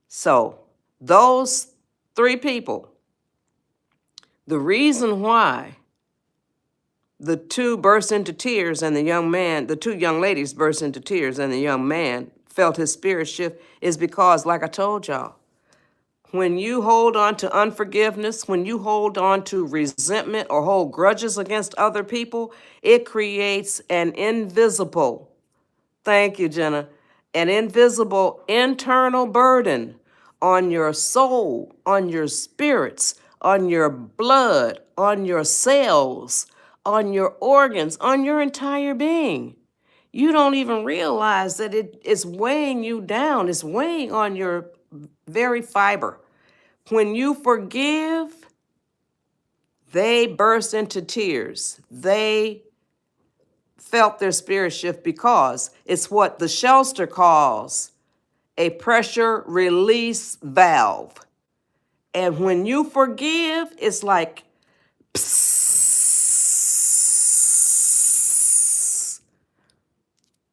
S1: So those 3 people, the reason why the 2 burst into tears and the 2 young ladies burst into tears and the young man felt his spirit shift is because, like I told y'all, when you hold on to unforgiveness, when you hold on to resentment or hold grudges against other people, it creates an invisible, thank you, Jenna, an invisible internal burden on your soul, on your spirits, on your blood, on your cells, on your organs, on your entire being. You don't even realize that it's weighing you down. It's weighing on your very fiber. When you forgive, they burst into tears. They felt their spirit shift because it's what the Shelster calls a pressure release valve. And when you forgive, it's like,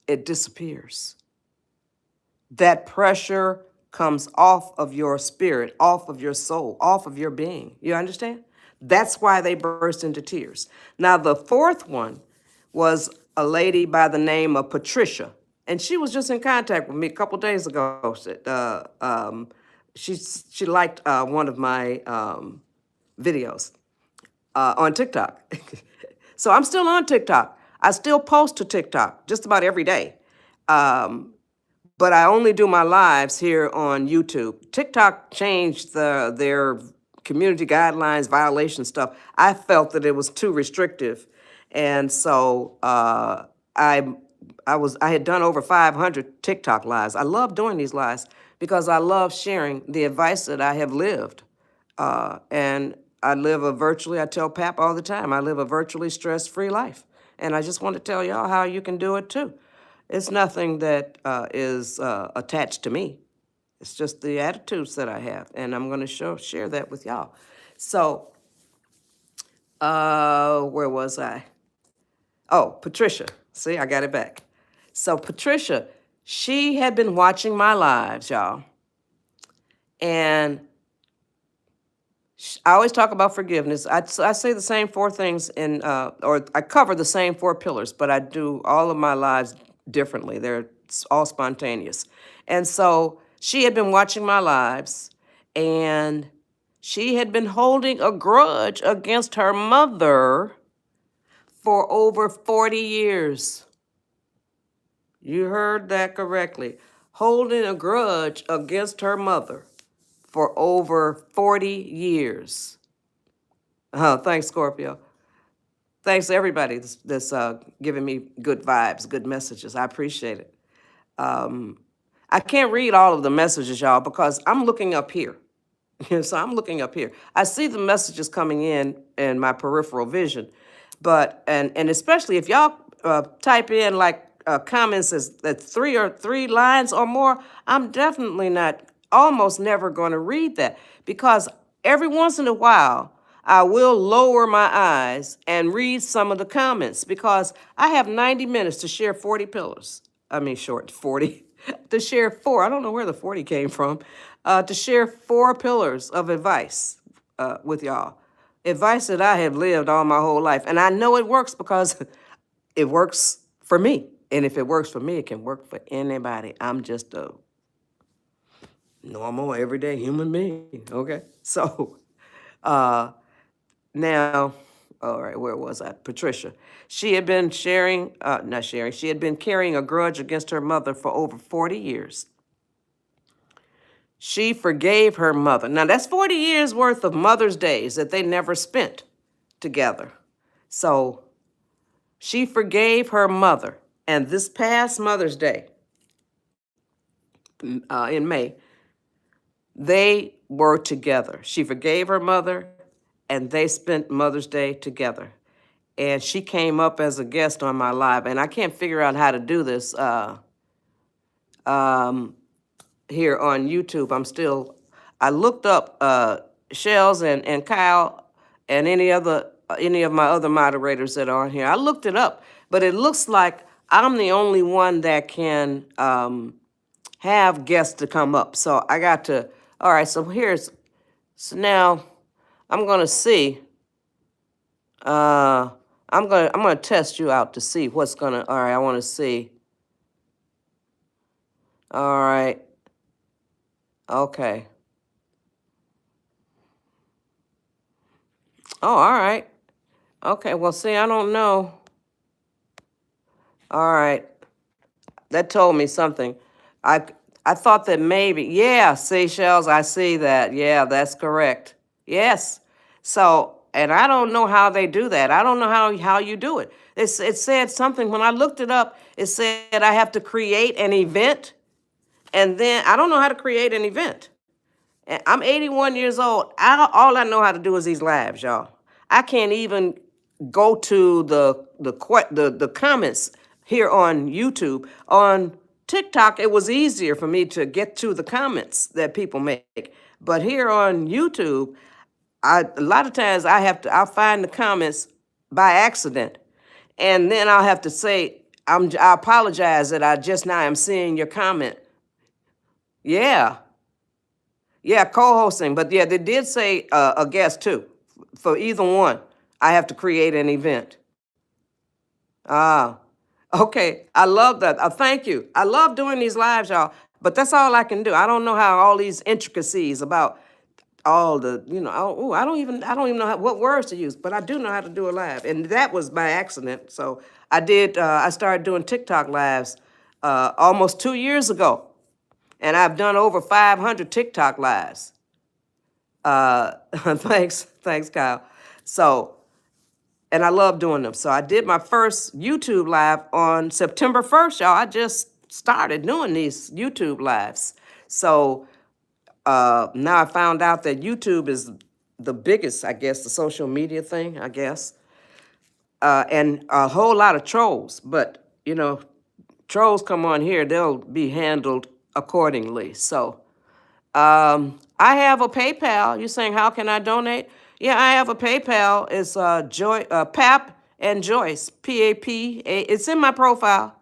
S1: it disappears. That pressure comes off of your spirit, off of your soul, off of your being. You understand? That's why they burst into tears. Now, the fourth one was a lady by the name of Patricia, and she was just in contact with me a couple days ago. She liked one of my videos on TikTok. So I'm still on TikTok. I still post to TikTok just about every day. But I only do my lives here on YouTube. TikTok changed their community guidelines, violation stuff. I felt that it was too restrictive, and so I had done over 500 TikTok lives. I love doing these lives because I love sharing the advice that I have lived, and I live a virtually. I tell Pap all the time, I live a virtually stress-free life, and I just want to tell y'all how you can do it too. It's nothing that is attached to me. It's just the attitudes that I have, and I'm going to share that with y'all. So, where was I? Oh, Patricia. See, I got it back. So Patricia, she had been watching my lives, y'all, and I always talk about forgiveness. I say the same four things or I cover the same four pillars, but I do all of my lives differently. They're all spontaneous. And so she had been watching my lives, and she had been holding a grudge against her mother for over 40 years. You heard that correctly. Holding a grudge against her mother for over 40 years. Oh, thanks, Scorpio. Thanks to everybody that's giving me good vibes, good messages. I appreciate it. I can't read all of the messages, y'all, because I'm looking up here. So I'm looking up here. I see the messages coming in my peripheral vision, but and especially if y'all type in like comments that three lines or more, I'm definitely not, almost never going to read that, because every once in a while I will lower my eyes and read some of the comments, because I have 90 minutes to share 40 pillars. I mean, short 40, to share four. I don't know where the 40 came from. To share 4 pillars of advice with y'all. Advice that I have lived all my whole life. And I know it works because it works for me. And if it works for me, it can work for anybody. I'm just a normal, everyday human being, okay? So now, all right, where was I? Patricia. She had been she had been carrying a grudge against her mother for over 40 years. She forgave her mother. Now, that's 40 years worth of Mother's Days that they never spent together. So she forgave her mother. And this past Mother's Day, in May, they were together. She forgave her mother, and they spent Mother's Day together. And she came up as a guest on my live, and I can't figure out how to do this here on YouTube. I looked up Shells and Kyle and any of my other moderators that are on here. I looked it up, but it looks like I'm the only one that can have guests to come up. So I got to, all right, so now I'm gonna see. I'm gonna test you out to see what's gonna, all right, I wanna see. All right. Okay. Oh, all right. Okay, well, see, I don't know. All right. That told me something. I thought that maybe, yeah, Seychelles, I see that. Yeah, that's correct. Yes. So, and I don't know how they do that. I don't know how you do it. It said something, when I looked it up, it said I have to create an event, and then I don't know how to create an event. And I'm 81 years old. All I know how to do is these lives, y'all. I can't even go to the comments here on YouTube. On TikTok, it was easier for me to get to the comments that people make. But here on YouTube, a lot of times I'll find the comments by accident. And then I'll have to say, I apologize that I just now am seeing your comment. Yeah. Yeah, co-hosting. But yeah, they did say a guest too. For either one, I have to create an event. Ah, okay. I love that. Thank you. I love doing these lives, y'all. But that's all I can do. I don't know how all these intricacies about all the, I don't even know what words to use, but I do know how to do a live. And that was by accident. So I started doing TikTok lives almost 2 years ago. And I've done over 500 TikTok lives. Thanks, Kyle. So, and I love doing them. So I did my first YouTube live on September 1st, y'all. I just started doing these YouTube lives. So now I found out that YouTube is the biggest, I guess, the social media thing, I guess. And a whole lot of trolls. But, trolls come on here, they'll be handled accordingly. So I have a PayPal. You're saying, how can I donate? Yeah, I have a PayPal. It's Pap and Joyce, P-A-P-A. It's in my profile.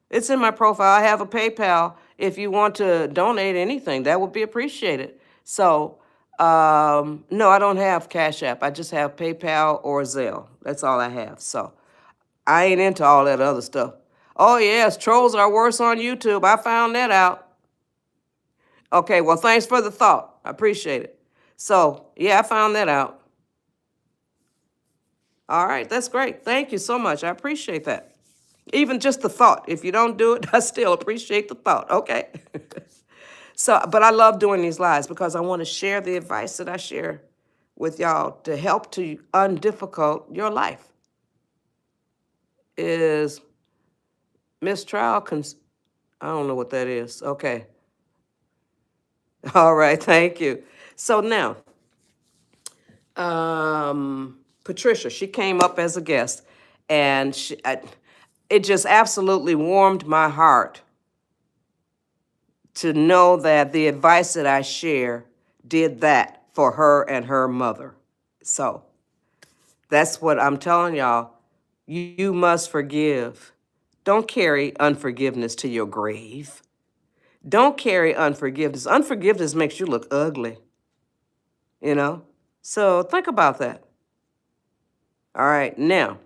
S1: It's in my profile. I have a PayPal. If you want to donate anything, that would be appreciated. So, no, I don't have Cash App. I just have PayPal or Zelle. That's all I have. So I ain't into all that other stuff. Oh, yes, trolls are worse on YouTube. I found that out. Okay, well, thanks for the thought. I appreciate it. So, yeah, I found that out. All right, that's great. Thank you so much. I appreciate that. Even just the thought. If you don't do it, I still appreciate the thought. Okay. So, but I love doing these lives because I want to share the advice that I share with y'all to help to undifficult your life. Is mistrial, I don't know what that is. Okay. All right, thank you. So now, Patricia, she came up as a guest, and it just absolutely warmed my heart to know that the advice that I share did that for her and her mother. So that's what I'm telling y'all. You must forgive. Don't carry unforgiveness to your grave. Don't carry unforgiveness. Unforgiveness makes you look ugly, So think about that. All right, now,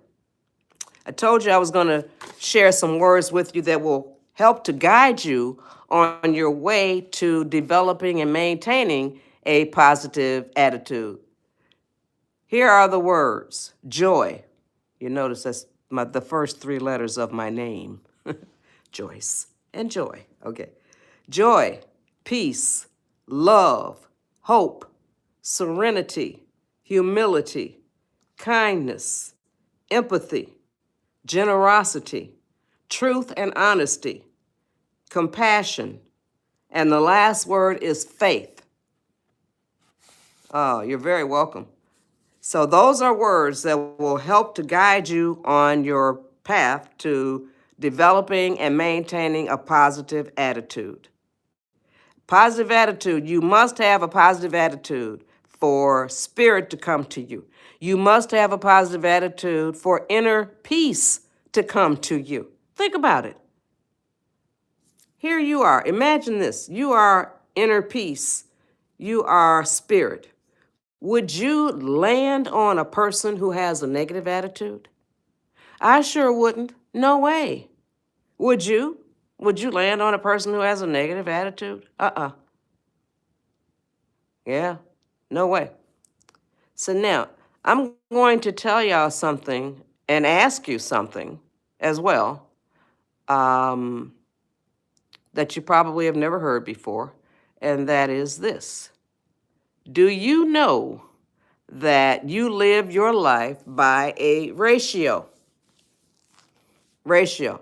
S1: I told you I was going to share some words with you that will help to guide you on your way to developing and maintaining a positive attitude. Here are the words: joy. You notice that's the first three letters of my name. Joyce and joy. Okay. Joy, peace, love, hope, serenity, humility, kindness, empathy, generosity, truth and honesty, compassion, and the last word is faith. Oh, you're very welcome. So those are words that will help to guide you on your path to developing and maintaining a positive attitude. Positive attitude, you must have a positive attitude for spirit to come to you. You must have a positive attitude for inner peace to come to you. Think about it. Here you are. Imagine this. You are inner peace. You are spirit. Would you land on a person who has a negative attitude? I sure wouldn't. No way. Would you? Would you land on a person who has a negative attitude? Yeah, no way. So now, I'm going to tell y'all something and ask you something as well that you probably have never heard before, and that is this. Do you know that you live your life by a ratio? Ratio.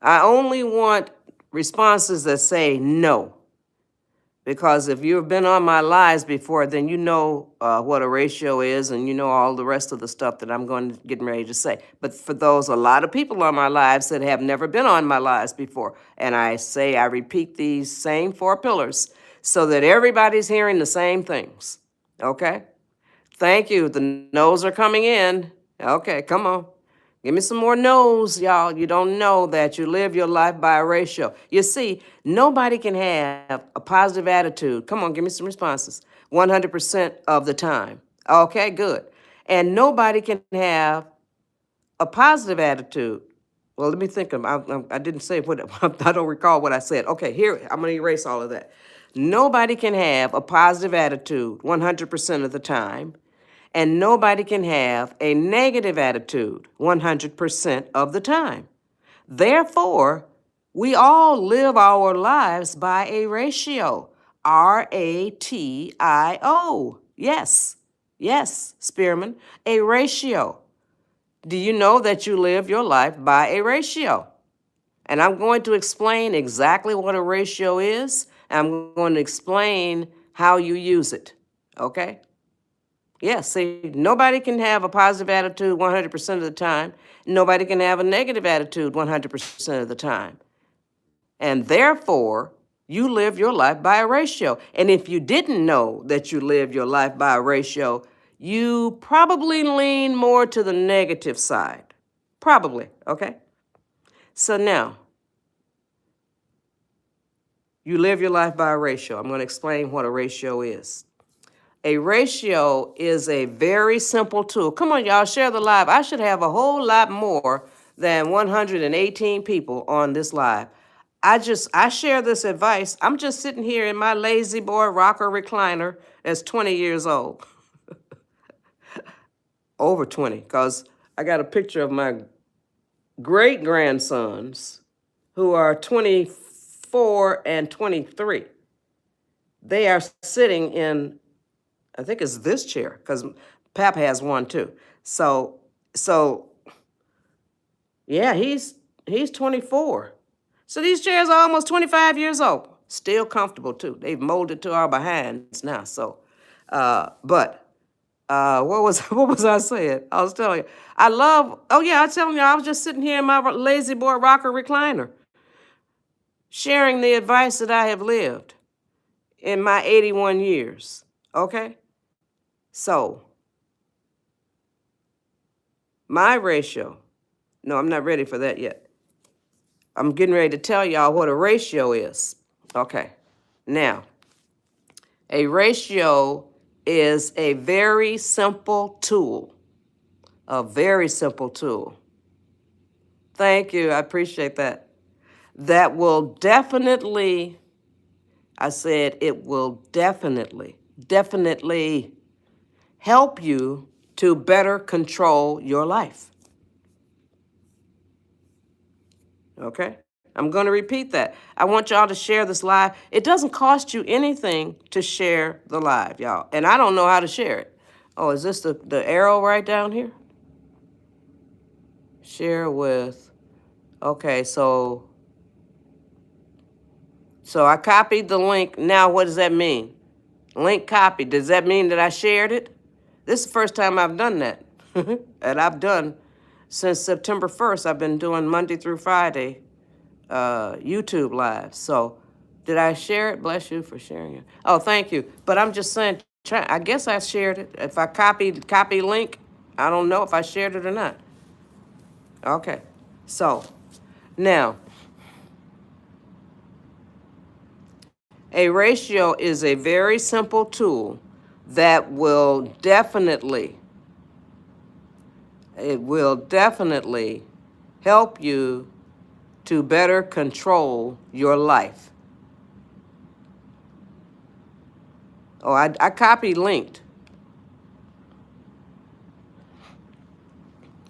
S1: I only want responses that say no. Because if you've been on my lives before, then you know what a ratio is, and you know all the rest of the stuff that I'm getting ready to say. But for those, a lot of people on my lives that have never been on my lives before, and I repeat these same four pillars so that everybody's hearing the same things. Okay? Thank you. The no's are coming in. Okay, come on. Give me some more no's, y'all. You don't know that you live your life by a ratio. You see, nobody can have a positive attitude. Come on, give me some responses. 100% of the time. Okay, good. And nobody can have a positive attitude. Well, let me think. I didn't say what, I don't recall what I said. Okay, here, I'm going to erase all of that. Nobody can have a positive attitude 100% of the time, and nobody can have a negative attitude 100% of the time. Therefore, we all live our lives by a ratio. RATIO. Yes, yes, Spearman, a ratio. Do you know that you live your life by a ratio? And I'm going to explain exactly what a ratio is. I'm going to explain how you use it. Okay? Yes, see, nobody can have a positive attitude 100% of the time. Nobody can have a negative attitude 100% of the time. And therefore, you live your life by a ratio. And if you didn't know that you live your life by a ratio, you probably lean more to the negative side. Probably, okay? So now, you live your life by a ratio. I'm going to explain what a ratio is. A ratio is a very simple tool. Come on, y'all, share the live. I should have a whole lot more than 118 people on this live. I share this advice. I'm just sitting here in my lazy boy rocker recliner that's 20 years old. Over 20, because I got a picture of my great grandsons who are 24 and 23. They are sitting in, I think it's this chair, because Pap has one too. So yeah, he's 24. So these chairs are almost 25 years old. Still comfortable too. They've molded to our behinds now. So, what was what was I saying? I was telling you, I love. Oh yeah, I was telling you, I was just sitting here in my lazy boy rocker recliner, sharing the advice that I have lived in my 81 years. Okay, so my ratio. No, I'm not ready for that yet. I'm getting ready to tell y'all what a ratio is. Okay, now, a ratio is a very simple tool. A very simple tool. Thank you, I appreciate that. That will definitely, I said it will definitely help you to better control your life. Okay? I'm going to repeat that. I want y'all to share this live. It doesn't cost you anything to share the live, y'all. And I don't know how to share it. Oh, is this the arrow right down here? Share with, okay, so I copied the link. Now what does that mean? Link copied. Does that mean that I shared it? This is the first time I've done that. And I've done, since September 1st, I've been doing Monday through Friday YouTube live. So did I share it? Bless you for sharing it. Oh, thank you. But I'm just saying, I guess I shared it. If I copy link, I don't know if I shared it or not. Okay. So now, a ratio is a very simple tool that will definitely help you to better control your life. Oh, I copied linked.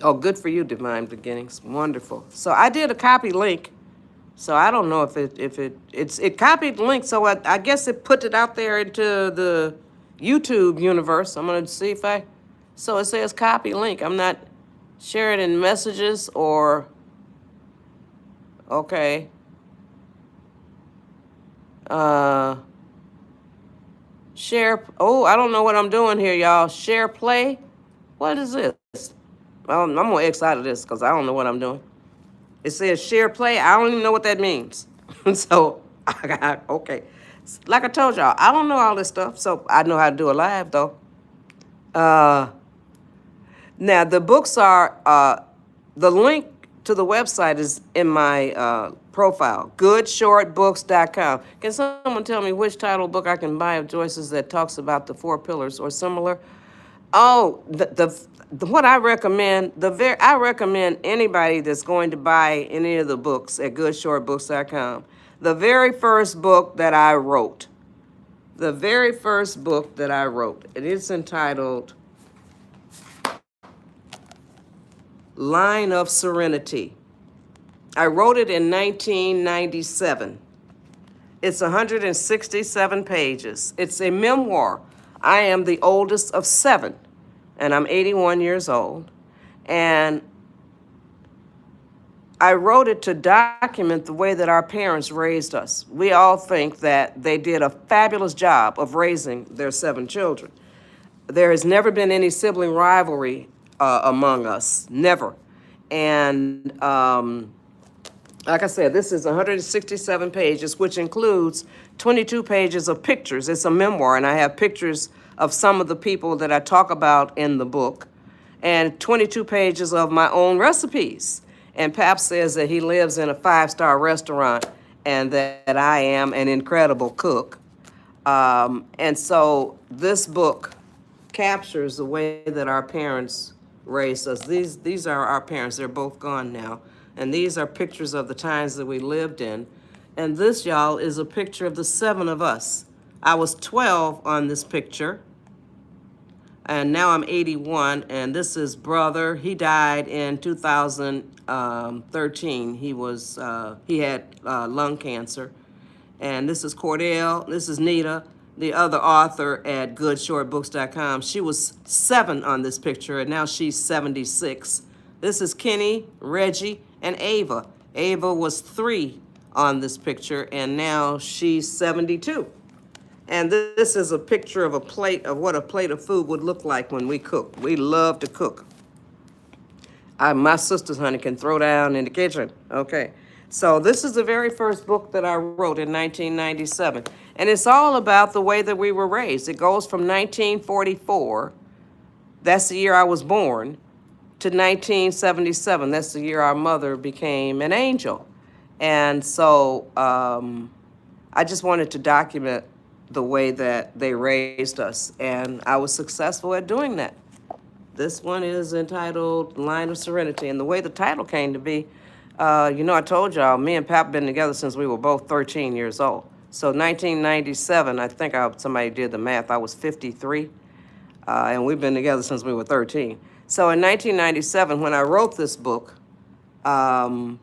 S1: Oh, good for you, Divine Beginnings. Wonderful. So I did a copy link. So I don't know if it copied the link. So I guess it put it out there into the YouTube universe. I'm gonna see if so it says copy link. I'm not sharing in messages or, okay. Share. Oh, I don't know what I'm doing here, y'all. Share play. What is this? I'm going to X out of this because I don't know what I'm doing. It says share play. I don't even know what that means. So, okay. Like I told y'all, I don't know all this stuff, so I know how to do it live, though. Now, the books are, the link to the website is in my profile, goodshortbooks.com. Can someone tell me which title book I can buy of Joyce's that talks about the 4 pillars or similar? Oh, what I recommend, I recommend anybody that's going to buy any of the books at goodshortbooks.com. The very first book that I wrote, it is entitled Line of Serenity. I wrote it in 1997. It's 167 pages. It's a memoir. I am the oldest of 7, and I'm 81 years old. And I wrote it to document the way that our parents raised us. We all think that they did a fabulous job of raising their 7 children. There has never been any sibling rivalry among us, never. And like I said, this is 167 pages, which includes 22 pages of pictures. It's a memoir, and I have pictures of some of the people that I talk about in the book, and 22 pages of my own recipes. And Pap says that he lives in a 5-star restaurant and that I am an incredible cook. And so this book captures the way that our parents raised us. These are our parents. They're both gone now. And these are pictures of the times that we lived in. And this, y'all, is a picture of the 7 of us. I was 12 on this picture. And now I'm 81, and this is brother. He died in 2013. He had lung cancer. And this is Cordell. This is Nita, the other author at goodshortbooks.com. She was 7 on this picture, and now she's 76. This is Kenny, Reggie, and Ava. Ava was 3 on this picture, and now she's 72. And this is a picture of what a plate of food would look like when we cook. We love to cook. My sisters, honey, can throw down in the kitchen. Okay. So this is the very first book that I wrote in 1997. And it's all about the way that we were raised. It goes from 1944, that's the year I was born, to 1977. That's the year our mother became an angel. And so I just wanted to document the way that they raised us, and I was successful at doing that. This one is entitled Line of Serenity, and the way the title came to be, I told y'all, me and Pap been together since we were both 13 years old. So 1997, I think somebody did the math, I was 53, and we've been together since we were 13. So in 1997, when I wrote this book, I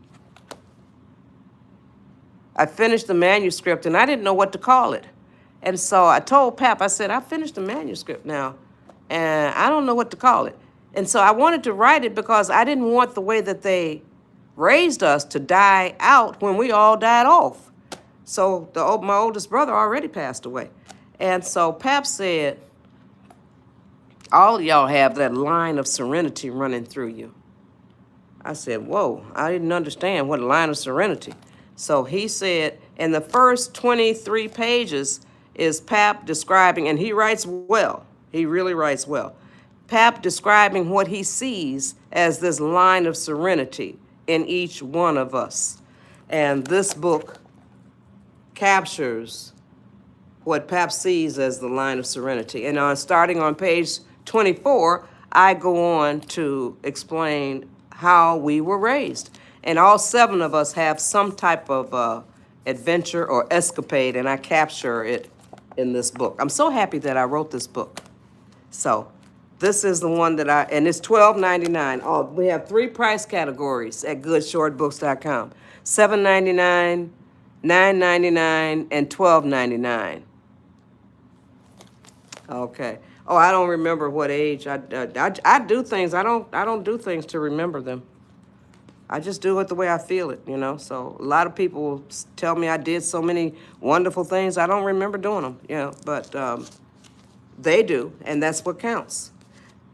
S1: finished the manuscript, and I didn't know what to call it. And so I told Pap, I said, I finished the manuscript now, and I don't know what to call it. And so I wanted to write it because I didn't want the way that they raised us to die out when we all died off. So my oldest brother already passed away. And so Pap said, all of y'all have that line of serenity running through you. I said, whoa, I didn't understand what a line of serenity. So he said, in the first 23 pages, is Pap describing, and he writes well. He really writes well. Pap describing what he sees as this line of serenity in each one of us. And this book captures what Pap sees as the line of serenity. And starting on page 24, I go on to explain how we were raised. And all 7 of us have some type of adventure or escapade, and I capture it in this book. I'm so happy that I wrote this book. So this is the one that and it's $12.99. Oh, we have 3 price categories at goodshortbooks.com. $7.99, $9.99, and $12.99. Okay. Oh, I don't remember what age. I do things. I don't do things to remember them. I just do it the way I feel it, So a lot of people tell me I did so many wonderful things. I don't remember doing them, But They do, and that's what counts.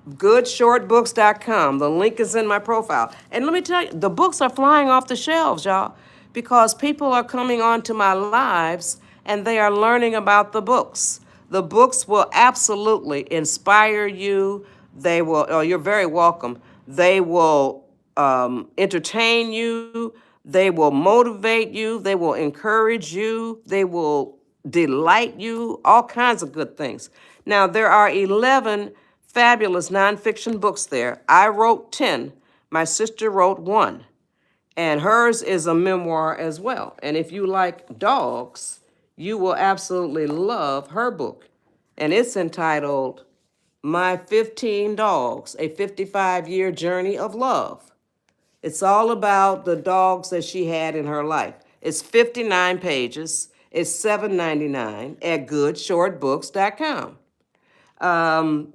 S1: Goodshortbooks.com. The link is in my profile. And let me tell you, the books are flying off the shelves, y'all, because people are coming onto my lives and they are learning about the books. The books will absolutely inspire you. They will, oh, you're very welcome. They will entertain you. They will motivate you. They will encourage you. They will delight you, all kinds of good things. Now, there are 11 fabulous nonfiction books there. I wrote 10. My sister wrote 1. And hers is a memoir as well. And if you like dogs, you will absolutely love her book. And it's entitled My 15 Dogs, a 55-year journey of love. It's all about the dogs that she had in her life. It's 59 pages. It's $7.99 at goodshortbooks.com.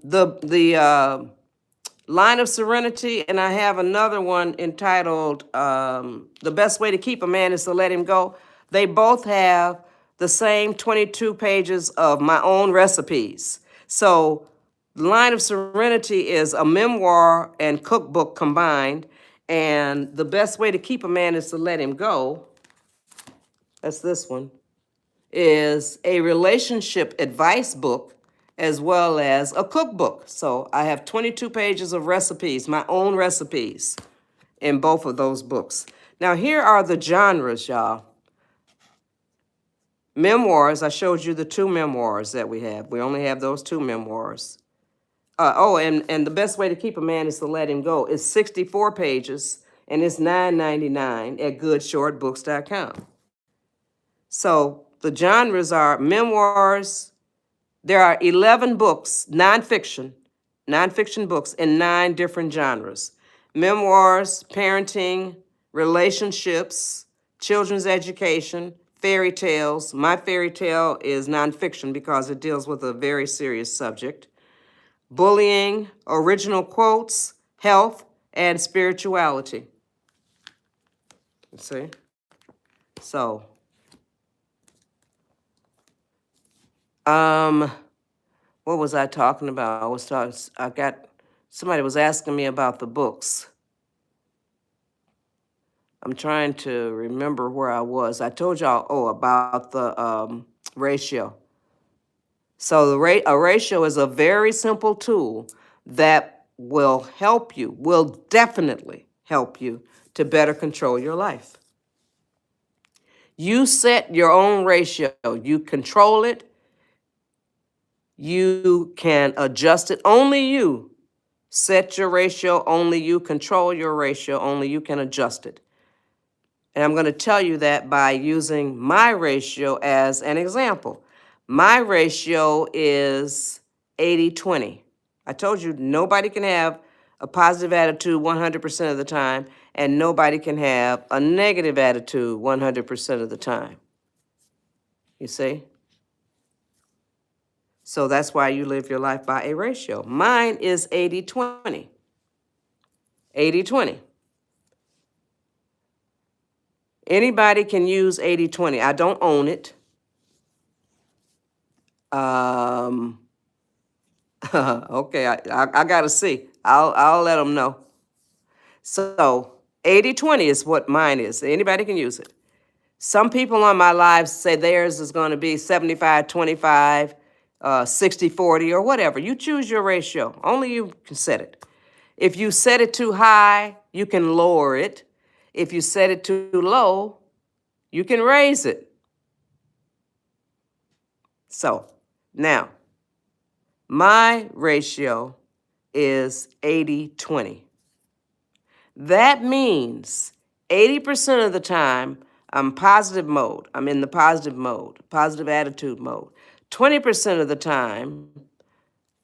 S1: The Line of Serenity, and I have another one entitled The Best Way to Keep a Man is to Let Him Go. They both have the same 22 pages of my own recipes. So Line of Serenity is a memoir and cookbook combined, and The Best Way to Keep a Man is to Let Him Go, that's this one, is a relationship advice book as well as a cookbook. So I have 22 pages of recipes, my own recipes, in both of those books. Now, here are the genres, y'all. Memoirs, I showed you the 2 memoirs that we have. We only have those 2 memoirs. And The Best Way to Keep a Man is to Let Him Go. It's 64 pages, and it's $9.99 at goodshortbooks.com. So the genres are memoirs. There are 11 books, nonfiction books in 9 different genres. Memoirs, parenting, relationships, children's education, fairy tales. My fairy tale is nonfiction because it deals with a very serious subject. Bullying, original quotes, health, and spirituality. You see? So, what was I talking about? Somebody was asking me about the books. I'm trying to remember where I was. I told y'all, about the ratio. So a ratio is a very simple tool that will definitely help you to better control your life. You set your own ratio. You control it. You can adjust it. Only you set your ratio. Only you control your ratio. Only you can adjust it. And I'm going to tell you that by using my ratio as an example. My ratio is 80-20. I told you nobody can have a positive attitude 100% of the time, and nobody can have a negative attitude 100% of the time. You see? So that's why you live your life by a ratio. Mine is 80-20. 80-20. Anybody can use 80-20. I don't own it. Okay, I got to see. I'll let them know. So 80-20 is what mine is. Anybody can use it. Some people on my live say theirs is going to be 75-25, 60-40, or whatever. You choose your ratio. Only you can set it. If you set it too high, you can lower it. If you set it too low, you can raise it. So now, my ratio is 80-20. That means 80% of the time, I'm positive mode. I'm in the positive mode, positive attitude mode. 20% of the time,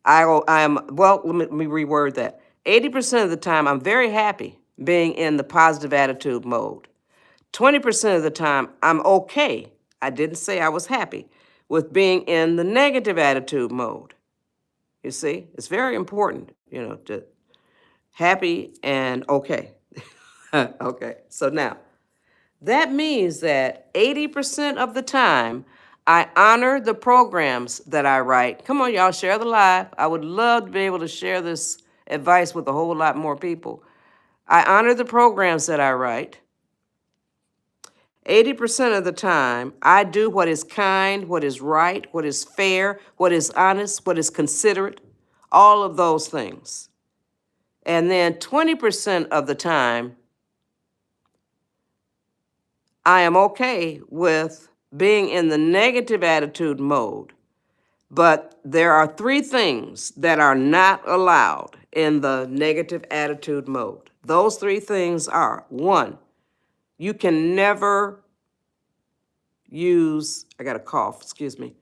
S1: let me reword that. 80% of the time, I'm very happy being in the positive attitude mode. 20% of the time, I'm okay. I didn't say I was happy with being in the negative attitude mode. You see, it's very important, to happy and okay. Okay, so now, that means that 80% of the time, I honor the programs that I write. Come on, y'all, share the live. I would love to be able to share this advice with a whole lot more people. I honor the programs that I write. 80% of the time, I do what is kind, what is right, what is fair, what is honest, what is considerate, all of those things. And then 20% of the time, I am okay with being in the negative attitude mode. But there are three things that are not allowed in the negative attitude mode. Those three things are: one, you can never use, I got a cough, excuse me.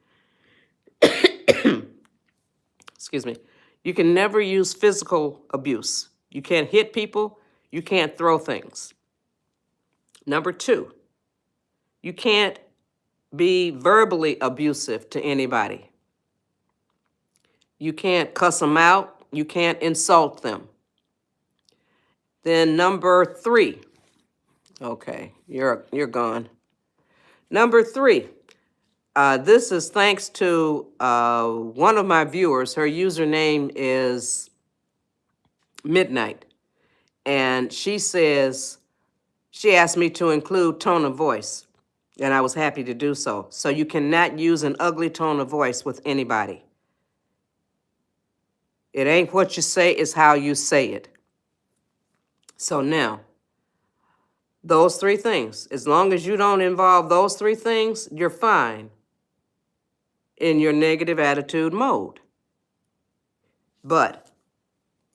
S1: Excuse me. You can never use physical abuse. You can't hit people, you can't throw things. Number two, you can't be verbally abusive to anybody. You can't cuss them out, you can't insult them. Then number three, okay, you're gone. Number three, this is thanks to one of my viewers. Her username is Midnight. And she says, she asked me to include tone of voice. And I was happy to do so. So you cannot use an ugly tone of voice with anybody. It ain't what you say, it's how you say it. So now, those three things, as long as you don't involve those three things, you're fine in your negative attitude mode. But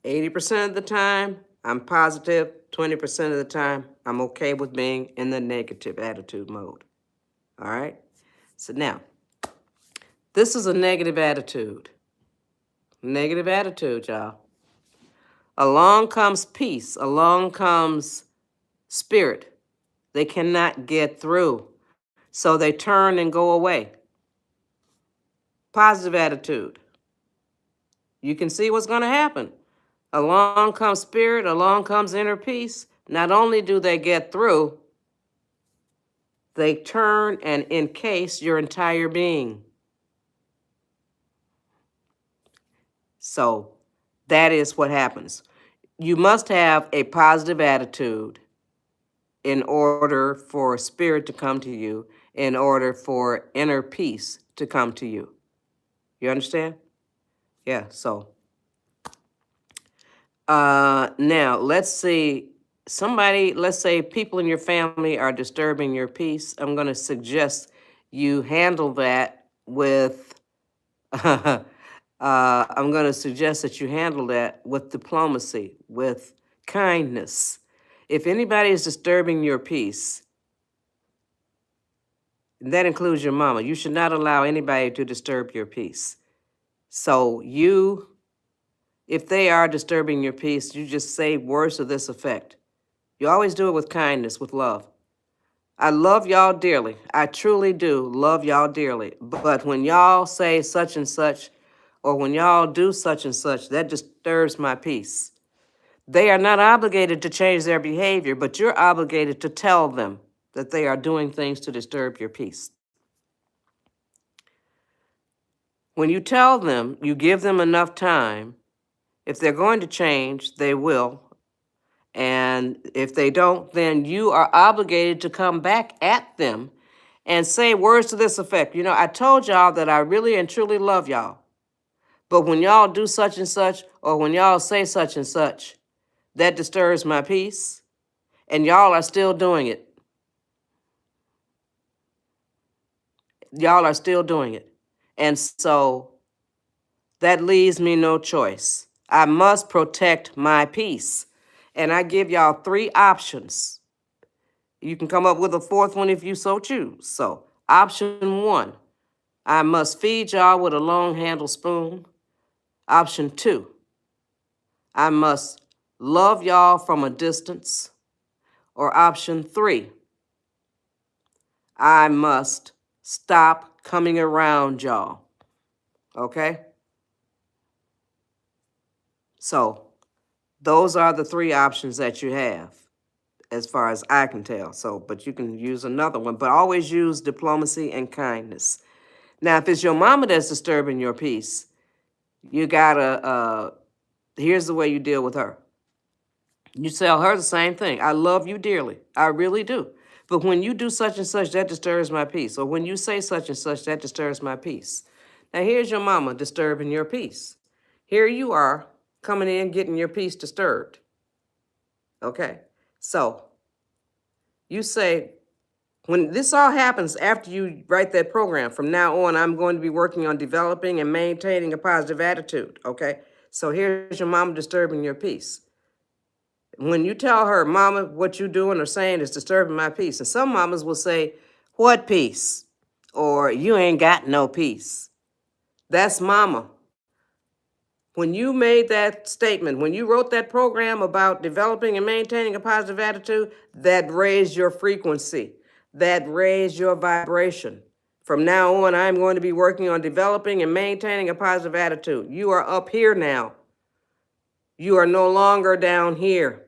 S1: 80% of the time, I'm positive. 20% of the time, I'm okay with being in the negative attitude mode. All right? So now, this is a negative attitude. Negative attitude, y'all. Along comes peace. Along comes spirit. They cannot get through. So they turn and go away. Positive attitude. You can see what's going to happen. Along comes spirit, along comes inner peace. Not only do they get through, they turn and encase your entire being. So that is what happens. You must have a positive attitude in order for spirit to come to you, in order for inner peace to come to you. You understand? Yeah, so. Now, let's see. Let's say people in your family are disturbing your peace. I'm going to suggest you handle that with, I'm going to suggest that you handle that with diplomacy, with kindness. If anybody is disturbing your peace, and that includes your mama, you should not allow anybody to disturb your peace. So if they are disturbing your peace, you just say words to this effect. You always do it with kindness, with love. I love y'all dearly. I truly do love y'all dearly. But when y'all say such and such, or when y'all do such and such, that disturbs my peace. They are not obligated to change their behavior, but you're obligated to tell them that they are doing things to disturb your peace. When you tell them, you give them enough time. If they're going to change, they will. And if they don't, then you are obligated to come back at them and say words to this effect. You know, I told y'all that I really and truly love y'all. But when y'all do such and such, or when y'all say such and such, that disturbs my peace. And y'all are still doing it. Y'all are still doing it. And so that leaves me no choice. I must protect my peace. And I give y'all three options. You can come up with a fourth one if you so choose. So, option one, I must feed y'all with a long handled spoon. Option two, I must love y'all from a distance. Or option three, I must stop coming around y'all. Okay? So, those are the three options that you have, as far as I can tell. So, but you can use another one, but always use diplomacy and kindness. Now, if it's your mama that's disturbing your peace, you gotta, here's the way you deal with her. You tell her the same thing. I love you dearly. I really do. But when you do such and such, that disturbs my peace. Or when you say such and such, that disturbs my peace. Now, here's your mama disturbing your peace. Here you are coming in, getting your peace disturbed. Okay? So, you say, when this all happens after you write that program, from now on, I'm going to be working on developing and maintaining a positive attitude. Okay? So, here's your mama disturbing your peace. When you tell her, mama, what you doing or saying is disturbing my peace. And some mamas will say, what peace? Or you ain't got no peace. That's mama. When you made that statement, when you wrote that program about developing and maintaining a positive attitude, that raised your frequency, that raised your vibration. From now on, I'm going to be working on developing and maintaining a positive attitude. You are up here now. You are no longer down here.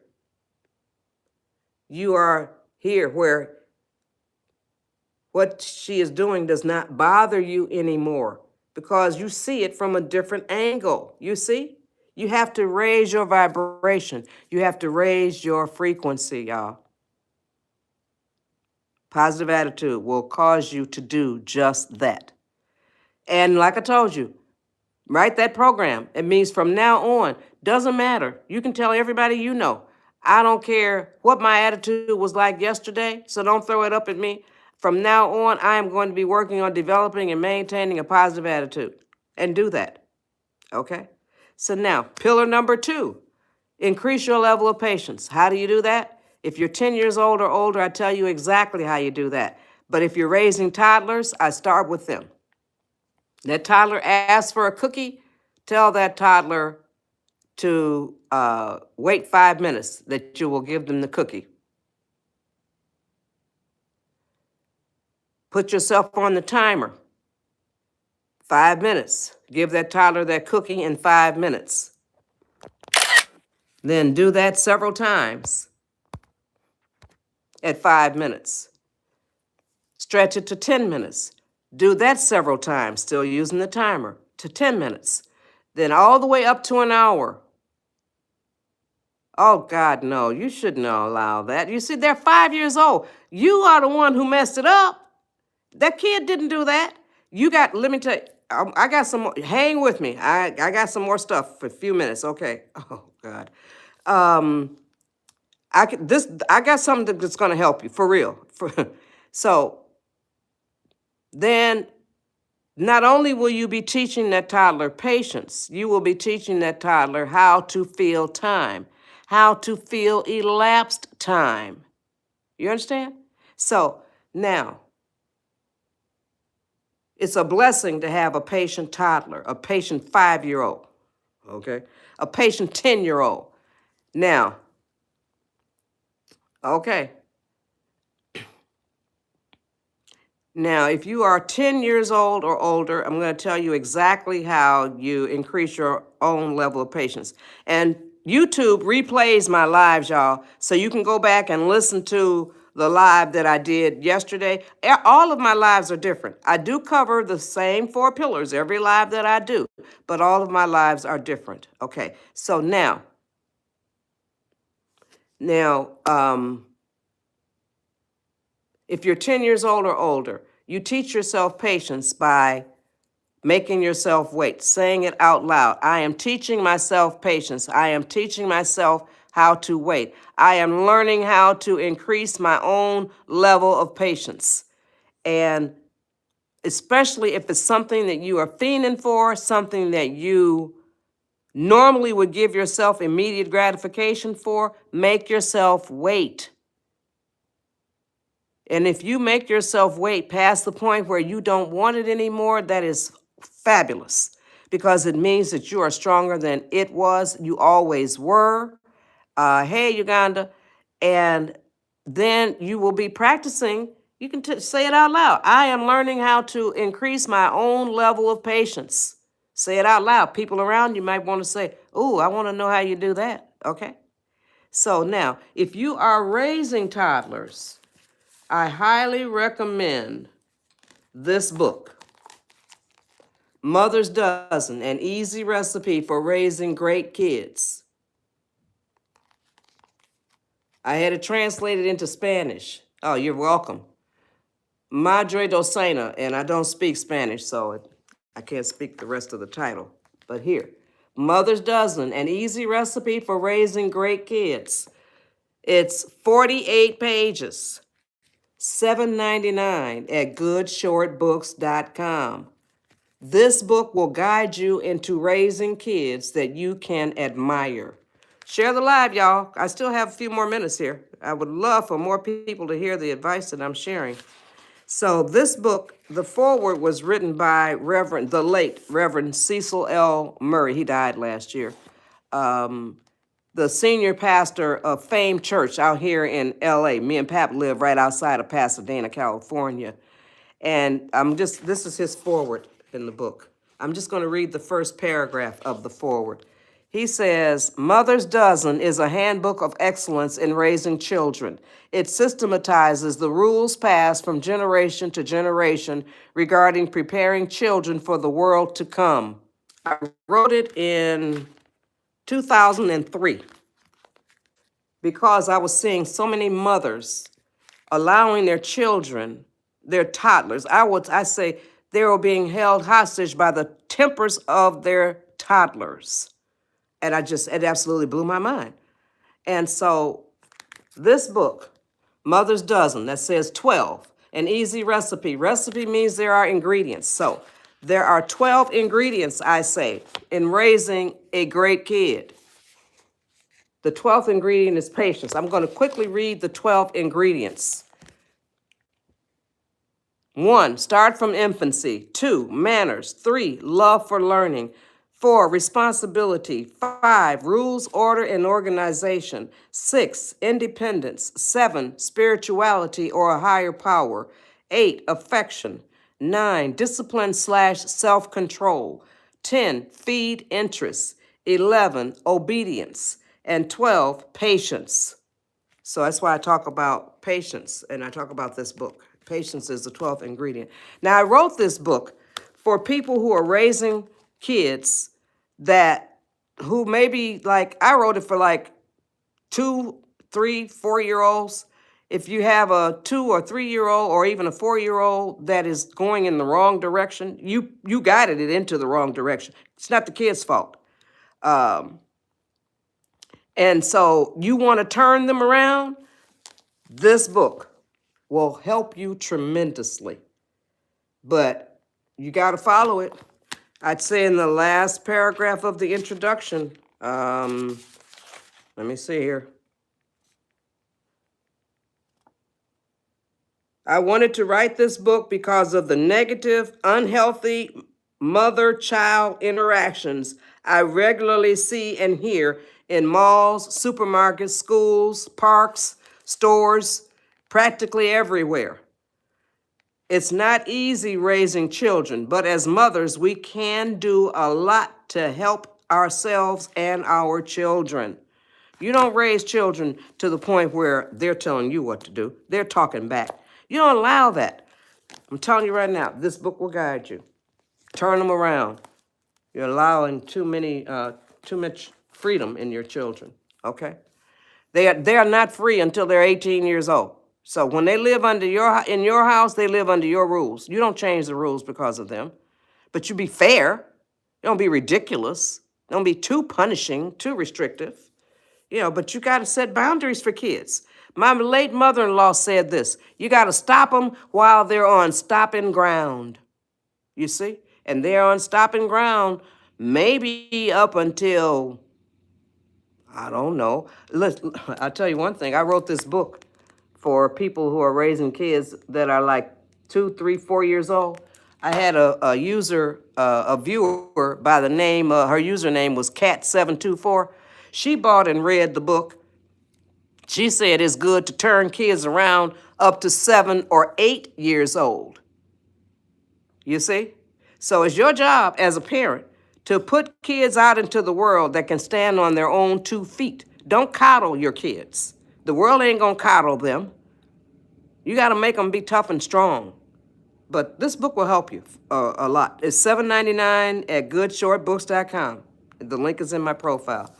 S1: You are here where what she is doing does not bother you anymore because you see it from a different angle. You see? You have to raise your vibration. You have to raise your frequency, y'all. Positive attitude will cause you to do just that. And like I told you, write that program. It means from now on, doesn't matter. You can tell everybody you know. I don't care what my attitude was like yesterday, so don't throw it up at me. From now on, I am going to be working on developing and maintaining a positive attitude. And do that. Okay? So now, pillar number 2, increase your level of patience. How do you do that? If you're 10 years old or older, I tell you exactly how you do that. But if you're raising toddlers, I start with them. That toddler asks for a cookie, tell that toddler to wait 5 minutes, that you will give them the cookie. Put yourself on the timer. 5 minutes. Give that toddler that cookie in 5 minutes. Then do that several times at 5 minutes. Stretch it to 10 minutes. Do that several times, still using the timer, to 10 minutes. Then all the way up to an hour. Oh, God, no, you shouldn't allow that. You see, they're 5 years old. You are the one who messed it up. That kid didn't do that. Let me tell you, I got some more, hang with me. I got some more stuff for a few minutes, okay? Oh, God. I got something that's gonna help you, for real. So, then, not only will you be teaching that toddler patience, you will be teaching that toddler how to feel time, how to feel elapsed time. You understand? So, now, it's a blessing to have a patient toddler, a patient 5-year-old, okay? A patient 10-year-old. Now, okay. Now, if you are 10 years old or older, I'm going to tell you exactly how you increase your own level of patience. And YouTube replays my lives, y'all, so you can go back and listen to the live that I did yesterday. All of my lives are different. I do cover the same 4 pillars every live that I do, but all of my lives are different. Okay, so now, if you're 10 years old or older, you teach yourself patience by making yourself wait, saying it out loud. I am teaching myself patience. I am teaching myself how to wait. I am learning how to increase my own level of patience. And especially if it's something that you are fiending for, something that you normally would give yourself immediate gratification for, make yourself wait. And if you make yourself wait past the point where you don't want it anymore, that is fabulous, because it means that you are stronger than it was. You always were. Hey, Uganda. And then you will be practicing. You can say it out loud. I am learning how to increase my own level of patience. Say it out loud. People around you might want to say, "Ooh, I want to know how you do that." Okay? So now, if you are raising toddlers, I highly recommend this book. Mother's Dozen, an easy recipe for raising great kids. I had it translated into Spanish. Oh, you're welcome. Madre Docena, and I don't speak Spanish, so I can't speak the rest of the title. But here, Mother's Dozen, an easy recipe for raising great kids. It's 48 pages, $7.99 at goodshortbooks.com. This book will guide you into raising kids that you can admire. Share the live, y'all. I still have a few more minutes here. I would love for more people to hear the advice that I'm sharing. So this book, the foreword was written by the late Reverend Cecil L. Murray. He died last year. The senior pastor of Fame Church out here in LA. Me and Pap live right outside of Pasadena, California. And this is his foreword in the book. I'm just going to read the first paragraph of the foreword. He says, Mother's Dozen is a handbook of excellence in raising children. It systematizes the rules passed from generation to generation regarding preparing children for the world to come. I wrote it in 2003 because I was seeing so many mothers allowing their children, their toddlers, I say they were being held hostage by the tempers of their toddlers. And it absolutely blew my mind. And so this book, Mother's Dozen, that says 12, an easy recipe. Recipe means there are ingredients. So there are 12 ingredients, I say, in raising a great kid. The 12th ingredient is patience. I'm going to quickly read the 12 ingredients. 1, start from infancy. 2, manners. 3, love for learning. 4, responsibility. 5, rules, order, and organization. 6, independence. 7, spirituality or a higher power. 8, affection. 9, discipline/self-control. 10, feed interests. 11, obedience. And 12, patience. So that's why I talk about patience, and I talk about this book. Patience is the 12th ingredient. Now, I wrote this book for people who are raising kids who maybe, I wrote it for 2, 3, 4-year-olds. If you have a 2 or 3-year-old or even a 4-year-old that is going in the wrong direction, you guided it into the wrong direction. It's not the kid's fault. And so you want to turn them around? This book will help you tremendously. But you got to follow it. I'd say in the last paragraph of the introduction, let me see here. I wanted to write this book because of the negative, unhealthy mother-child interactions I regularly see and hear in malls, supermarkets, schools, parks, stores, practically everywhere. It's not easy raising children, but as mothers, we can do a lot to help ourselves and our children. You don't raise children to the point where they're telling you what to do. They're talking back. You don't allow that. I'm telling you right now, this book will guide you. Turn them around. You're allowing too much freedom in your children, okay? They are not free until they're 18 years old. So when they live in your house, they live under your rules. You don't change the rules because of them. But you be fair. Don't be ridiculous. Don't be too punishing, too restrictive. But you got to set boundaries for kids. My late mother-in-law said this: you got to stop them while they're on stopping ground. You see? And they're on stopping ground maybe up until, I don't know. I'll tell you one thing. I wrote this book for people who are raising kids that are 2, 3, 4 years old. I had a viewer by the name, her username was Cat724. She bought and read the book. She said it's good to turn kids around up to 7 or 8 years old. You see? So it's your job as a parent to put kids out into the world that can stand on their own 2 feet. Don't coddle your kids. The world ain't gonna coddle them. You gotta make them be tough and strong. But this book will help you a lot. It's $7.99 at goodshortbooks.com. The link is in my profile.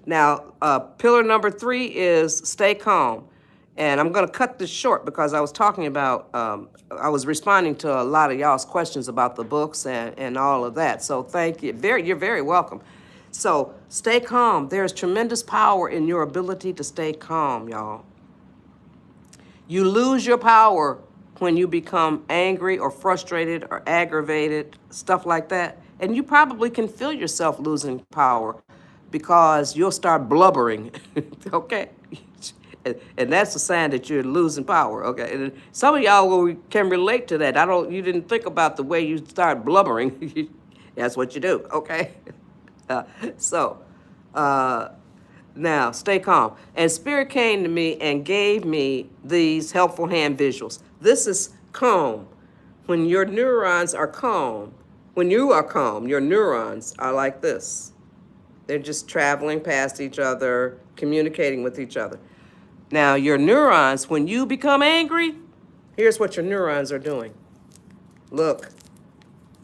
S1: Now, pillar number 3 is stay calm. And I'm going to cut this short because I was talking about, I was responding to a lot of y'all's questions about the books and all of that. So thank you. You're very welcome. So stay calm. There's tremendous power in your ability to stay calm, y'all. You lose your power when you become angry or frustrated or aggravated, stuff like that. And you probably can feel yourself losing power because you'll start blubbering, okay? And that's a sign that you're losing power, okay? And some of y'all can relate to that. You didn't think about the way you start blubbering. That's what you do, okay? Now, stay calm. And Spirit came to me and gave me these helpful hand visuals. This is calm. When your neurons are calm, when you are calm, your neurons are like this. They're just traveling past each other, communicating with each other. Now, your neurons, when you become angry, here's what your neurons are doing. Look,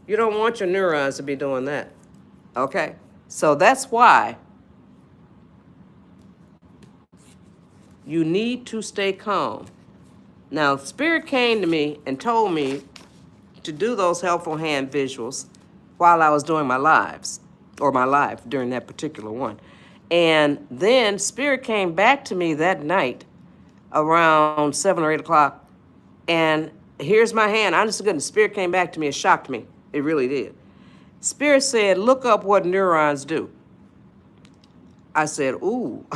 S1: you don't want your neurons to be doing that, okay? So that's why you need to stay calm. Now, Spirit came to me and told me to do those helpful hand visuals while I was doing my lives, or my live during that particular one. And then Spirit came back to me that night around 7 or 8 o'clock, and here's my hand. Honest to goodness, Spirit came back to me. It shocked me. It really did. Spirit said, look up what neurons do. I said, ooh.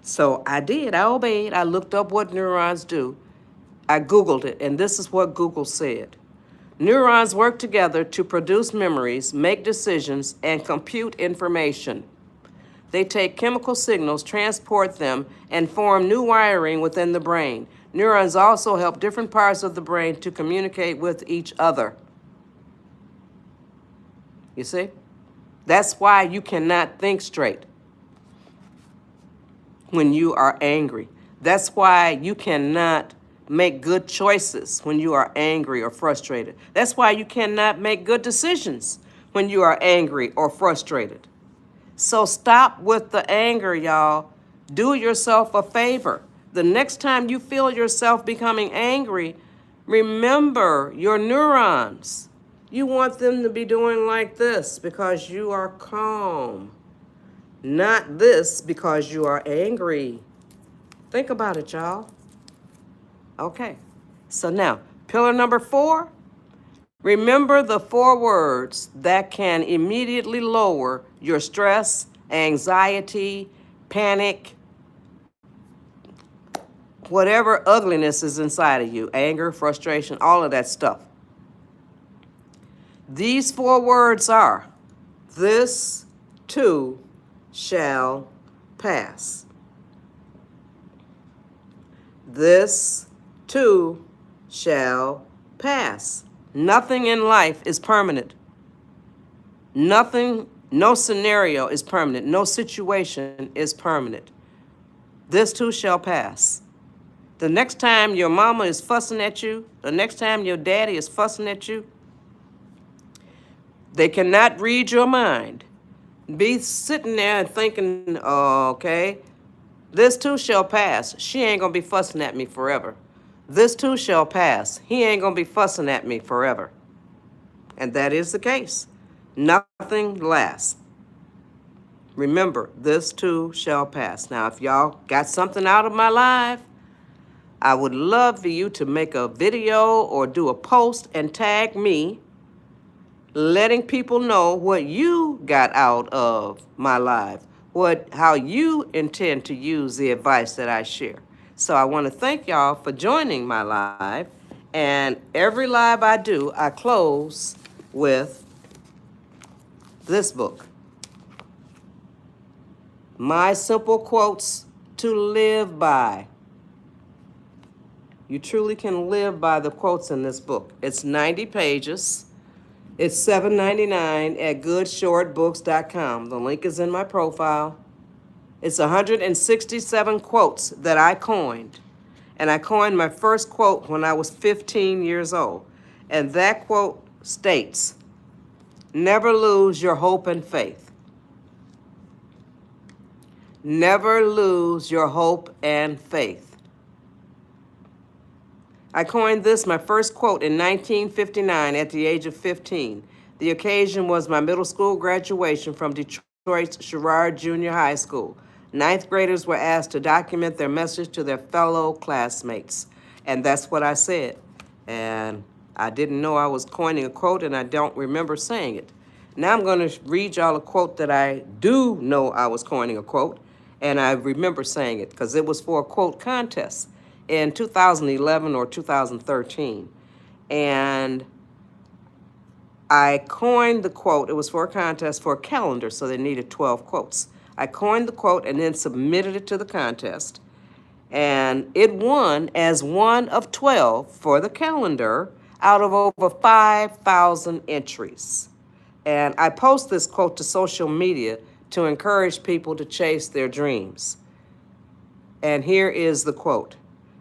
S1: So I did. I obeyed. I looked up what neurons do. I Googled it, and this is what Google said. Neurons work together to produce memories, make decisions, and compute information. They take chemical signals, transport them, and form new wiring within the brain. Neurons also help different parts of the brain to communicate with each other. You see? That's why you cannot think straight when you are angry. That's why you cannot make good choices when you are angry or frustrated. That's why you cannot make good decisions when you are angry or frustrated. So stop with the anger, y'all. Do yourself a favor. The next time you feel yourself becoming angry, remember your neurons. You want them to be doing like this because you are calm. Not this because you are angry. Think about it, y'all. Okay. So now, pillar number 4. Remember the 4 words that can immediately lower your stress, anxiety, panic, whatever ugliness is inside of you, anger, frustration, all of that stuff. These 4 words are, this too shall pass. This too shall pass. Nothing in life is permanent. Nothing, no scenario is permanent. No situation is permanent. This too shall pass. The next time your mama is fussing at you, the next time your daddy is fussing at you, they cannot read your mind. Be sitting there and thinking, oh, okay, this too shall pass. She ain't gonna be fussing at me forever. This too shall pass. He ain't gonna be fussing at me forever. And that is the case. Nothing lasts. Remember, this too shall pass. Now, if y'all got something out of my live, I would love for you to make a video or do a post and tag me, letting people know what you got out of my live, how you intend to use the advice that I share. So I want to thank y'all for joining my live. And every live I do, I close with this book. My Simple Quotes to Live By. You truly can live by the quotes in this book. It's 90 pages. It's $7.99 at goodshortbooks.com. The link is in my profile. It's 167 quotes that I coined. And I coined my first quote when I was 15 years old. And that quote states, never lose your hope and faith. Never lose your hope and faith. I coined this my first quote in 1959 at the age of 15. The occasion was my middle school graduation from Detroit's Sherrard Junior High School. Ninth graders were asked to document their message to their fellow classmates. And that's what I said. And I didn't know I was coining a quote, and I don't remember saying it. Now I'm going to read y'all a quote that I do know I was coining a quote, and I remember saying it because it was for a quote contest in 2011 or 2013. And I coined the quote. It was for a contest for a calendar, so they needed 12 quotes. I coined the quote and then submitted it to the contest. And it won as one of 12 for the calendar out of over 5,000 entries. And I post this quote to social media to encourage people to chase their dreams. And here is the quote.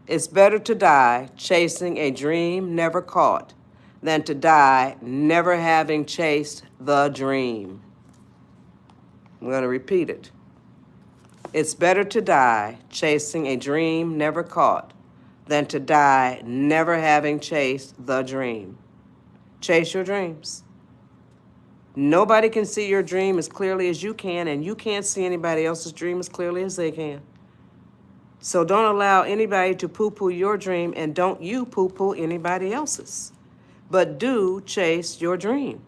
S1: It's better to die chasing a dream never caught than to die never having chased the dream. I'm going to repeat it. It's better to die chasing a dream never caught than to die never having chased the dream. Chase your dreams. Nobody can see your dream as clearly as you can, and you can't see anybody else's dream as clearly as they can. So don't allow anybody to poo-poo your dream, and don't you poo-poo anybody else's. But do chase your dream.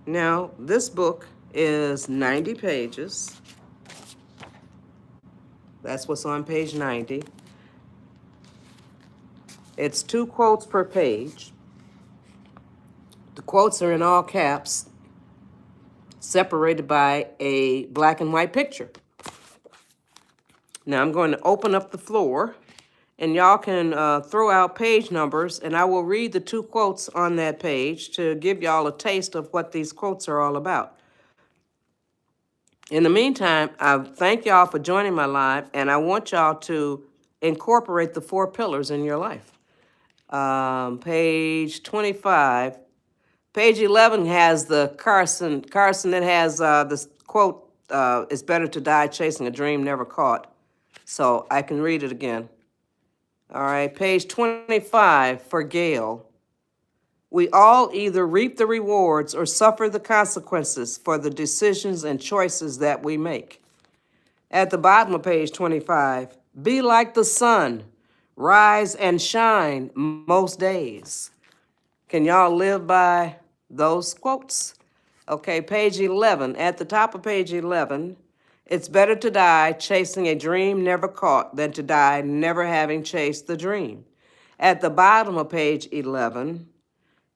S1: Now, this book is 90 pages. That's what's on page 90. It's 2 quotes per page. The quotes are in all caps, separated by a black and white picture. Now I'm going to open up the floor, and y'all can throw out page numbers, and I will read the 2 quotes on that page to give y'all a taste of what these quotes are all about. In the meantime, I thank y'all for joining my live, and I want y'all to incorporate the 4 pillars in your life. Page 25. Page 11 has the Carson that has this quote, it's better to die chasing a dream never caught. So I can read it again. All right, page 25 for Gail. We all either reap the rewards or suffer the consequences for the decisions and choices that we make. At the bottom of page 25, be like the sun, rise and shine most days. Can y'all live by those quotes? Okay, page 11. At the top of page 11, it's better to die chasing a dream never caught than to die never having chased the dream. At the bottom of page 11,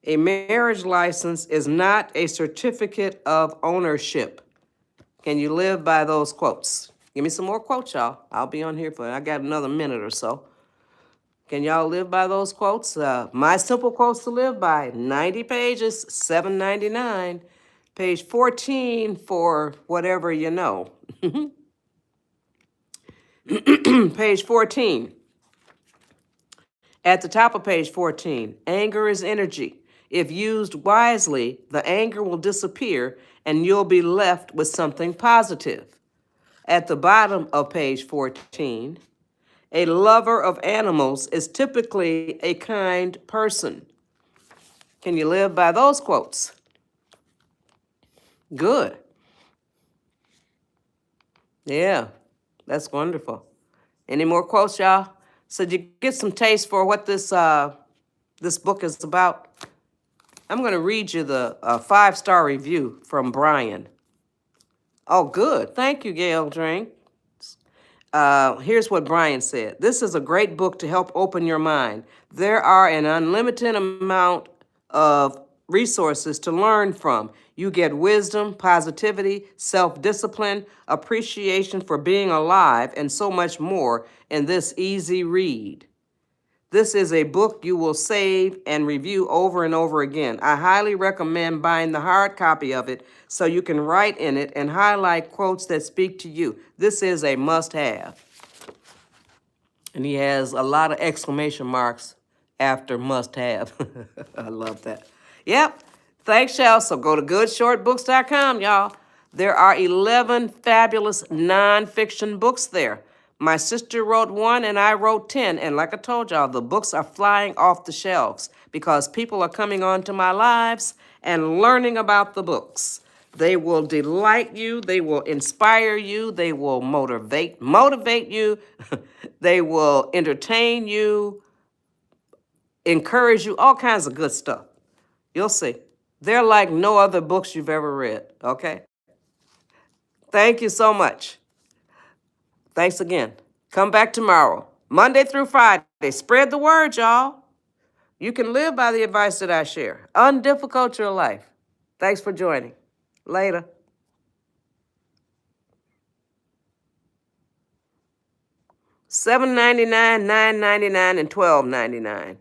S1: a marriage license is not a certificate of ownership. Can you live by those quotes? Give me some more quotes, y'all. I'll be on here for, I got another minute or so. Can y'all live by those quotes? My simple quotes to live by, 90 pages, $7.99. Page 14 for whatever you know. Page 14. At the top of page 14, anger is energy. If used wisely, the anger will disappear and you'll be left with something positive. At the bottom of page 14, a lover of animals is typically a kind person. Can you live by those quotes? Good. Yeah, that's wonderful. Any more quotes, y'all? So you get some taste for what this book is about. I'm going to read you the 5-star review from Brian. Oh, good. Thank you, Gail Drink. Here's what Brian said. This is a great book to help open your mind. There are an unlimited amount of resources to learn from. You get wisdom, positivity, self-discipline, appreciation for being alive, and so much more in this easy read. This is a book you will save and review over and over again. I highly recommend buying the hard copy of it so you can write in it and highlight quotes that speak to you. This is a must-have. And he has a lot of exclamation marks after must have. I love that. Yep. Thanks, Shell. So go to goodshortbooks.com, y'all. There are 11 fabulous nonfiction books there. My sister wrote one and I wrote 10. And like I told y'all, the books are flying off the shelves because people are coming onto my lives and learning about the books. They will delight you. They will inspire you. They will motivate you. They will entertain you, encourage you, all kinds of good stuff. You'll see. They're like no other books you've ever read, okay? Thank you so much. Thanks again. Come back tomorrow, Monday through Friday. Spread the word, y'all. You can live by the advice that I share. Undifficult your life. Thanks for joining. Later. $7.99, $9.99, and $12.99.